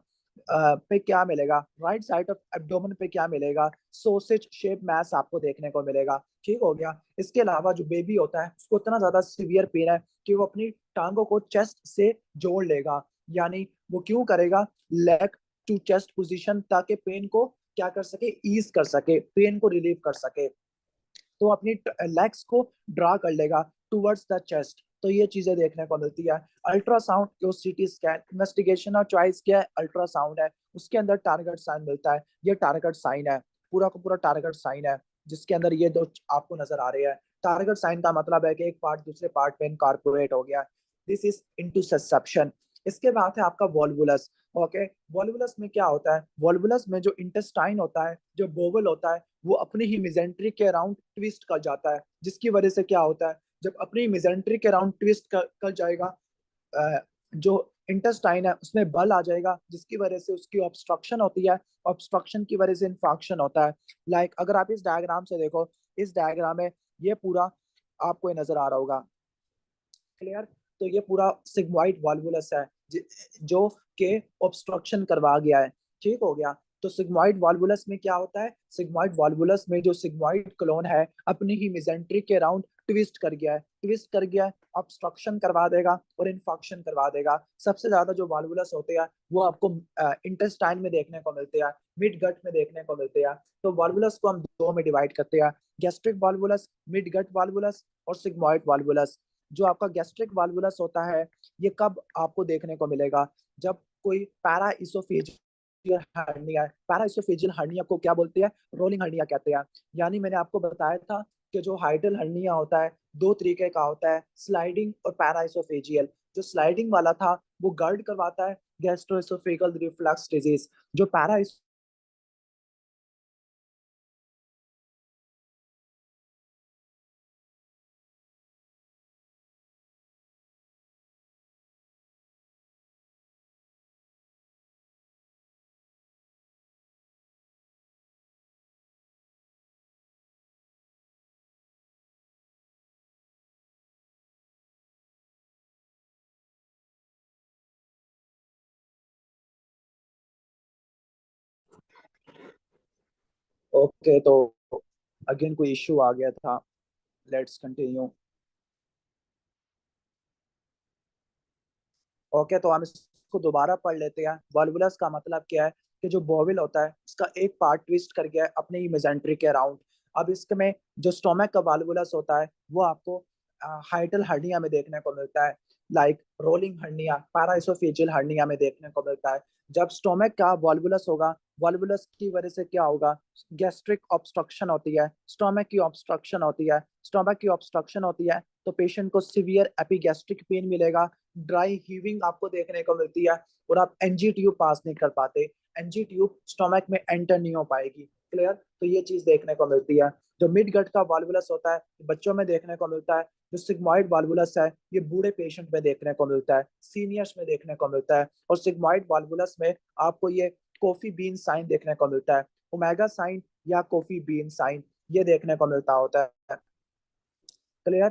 S1: पे क्या मिलेगा, राइट साइड ऑफ एब्डोमेन पे क्या मिलेगा, सोसेज शेप मैस आपको देखने को मिलेगा, ठीक हो गया। इसके अलावा जो बेबी होता है उसको इतना ज्यादा सीवियर पेन है कि वो अपनी टांगों को चेस्ट से जोड़ लेगा, यानी वो क्यों करेगा, लेग टू चेस्ट पोजीशन, ताकि पेन को क्या कर सके, ईज कर सके, पेन को रिलीव कर सके। तो अपनी लेग्स को ड्रा कर लेगा टुवर्ड्स द चेस्ट। तो ये चीजें देखने को मिलती है। अल्ट्रासाउंड जो CT scan investigation of choice क्या है, अल्ट्रासाउंड है, उसके अंदर टारगेट साइन मिलता है। ये टारगेट साइन है, पूरा का पूरा टारगेट साइन है, जिसके अंदर ये दो आपको नजर आ रहे हैं। टारगेट साइन का मतलब है कि एक पार्ट दूसरे पार्ट में इनकॉर्पोरेट हो गया। This is into susception. इसके बाद है आपका वॉल्वुलस। ओके, वॉल्वुलस में क्या होता है, वॉल्वुलस में जो इंटेस्टाइन होता है, जो बोवल होता है, वो अपनी ही मिजेंट्री के अराउंड ट्विस्ट कर जाता है, जिसकी वजह से क्या होता है, जब अपनी मिजेंट्री के अराउंड ट्विस्ट कर जाएगा, जो इंटेस्टाइन है उसमें बल आ जाएगा, जिसकी वजह से उसकी ऑब्स्ट्रक्शन होती है, ऑब्स्ट्रक्शन की वजह से इन्फेक्शन होता है। लाइक अगर आप इस डायग्राम से देखो, इस डायग्राम में ये पूरा आपको ये नजर आ रहा होगा, क्लियर। तो ये पूरा सिग्मोइड वाल्वुलस है, जो के ऑब्स्ट्रक्शन करवा गया है, ठीक हो गया। तो सिग्मोइड वाल्वुलस में क्या होता है, सिग्मोइड वाल्वुलस में जो सिग्मोइड क्लोन है अपनी ही मेसेंट्री के अराउंड ट्विस्ट कर गया है, ट्विस्ट कर गया है, ऑब्स्ट्रक्शन करवा देगा और इन्फेक्शन करवा देगा। सबसे ज्यादा जो वाल्वुलस होते हैं वो आपको इंटेस्टाइन में देखने को मिलते हैं, मिड गट में देखने को मिलते हैं। तो वाल्वुलस को हम दो में डिवाइड करते हैं, गैस्ट्रिक वाल्वुलस, मिड गट वाल्वुलस, और सिग्मोइड वाल्वुलस। जो आपका गैस्ट्रिक वाल्वुलस होता है ये कब आपको देखने को मिलेगा, जब कोई पैरा इसोफेजियल हर्निया है। पैरा इसोफेजियल हर्निया को क्या बोलते हैं, रोलिंग हर्निया कहते हैं। यानी मैंने आपको बताया था कि जो हाइडल हर्निया होता है दो तरीके का होता है, स्लाइडिंग और पैरा इसोफेजियल। जो स्लाइडिंग वाला था वो गर्ड करवाता है गैस्ट्रोएसोफेगल रिफ्लक्स डिजीज। जो पैरा ओके, तो अगेन कोई इश्यू आ गया था, लेट्स कंटिन्यू। ओके, तो हम इसको दोबारा पढ़ लेते हैं। वॉल्वुलस का मतलब क्या है, कि जो बोविल होता है उसका एक पार्ट ट्विस्ट कर गया है अपने ही मेजेंट्री के अराउंड। अब इसमें जो स्टोमक का वॉल्वुलस होता है वो आपको हाइडल हर्निया में देखने को मिलता है, लाइक रोलिंग हर्निया, पैराइसोफेजियल हर्निया में देखने को मिलता है। जब स्टोमक का वॉल्वुलस होगा, वॉल्वुलस की वजह से क्या होगा, गैस्ट्रिक ऑब्स्ट्रक्शन होती है, स्टोमक की ऑब्स्ट्रक्शन होती है, स्टोमक की ऑब्स्ट्रक्शन होती है तो पेशेंट को सिवियर एपिगैस्ट्रिक पेन मिलेगा, ड्राई हीविंग आपको देखने को मिलती है, और आप एनजी ट्यूब पास नहीं कर पाते, एनजी ट्यूब स्टोमक में एंटर नहीं हो पाएगी, क्लियर। तो ये चीज देखने को मिलती है। जो मिड गट का वाल्वुलस होता है बच्चों में देखने को मिलता है। जो सिग्मॉइड वाल्वुलस है ये बूढ़े पेशेंट में देखने को मिलता है, सीनियर्स में देखने को मिलता है। और सिग्मॉइड वाल्वुलस में आपको ये कॉफी बीन साइन देखने को मिलता है, ओमेगा साइन या कॉफी बीन साइन, ये देखने को मिलता होता है, क्लियर।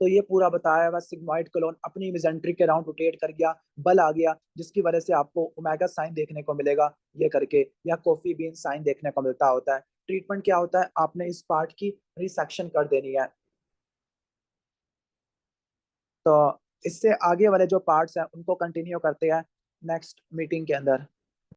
S1: तो ये पूरा बताया हुआ सिग्मॉइड क्लोन अपनी मेसेंट्रिक के राउंड रोटेट कर गया, बल आ गया, जिसकी वजह से आपको ओमेगा साइन देखने को मिलेगा ये करके, या कॉफी बीन साइन देखने को मिलता होता है। ट्रीटमेंट क्या होता है, आपने इस पार्ट की रिसेक्शन कर देनी है। तो इससे आगे वाले जो पार्ट्स हैं उनको कंटिन्यू करते हैं नेक्स्ट मीटिंग के अंदर।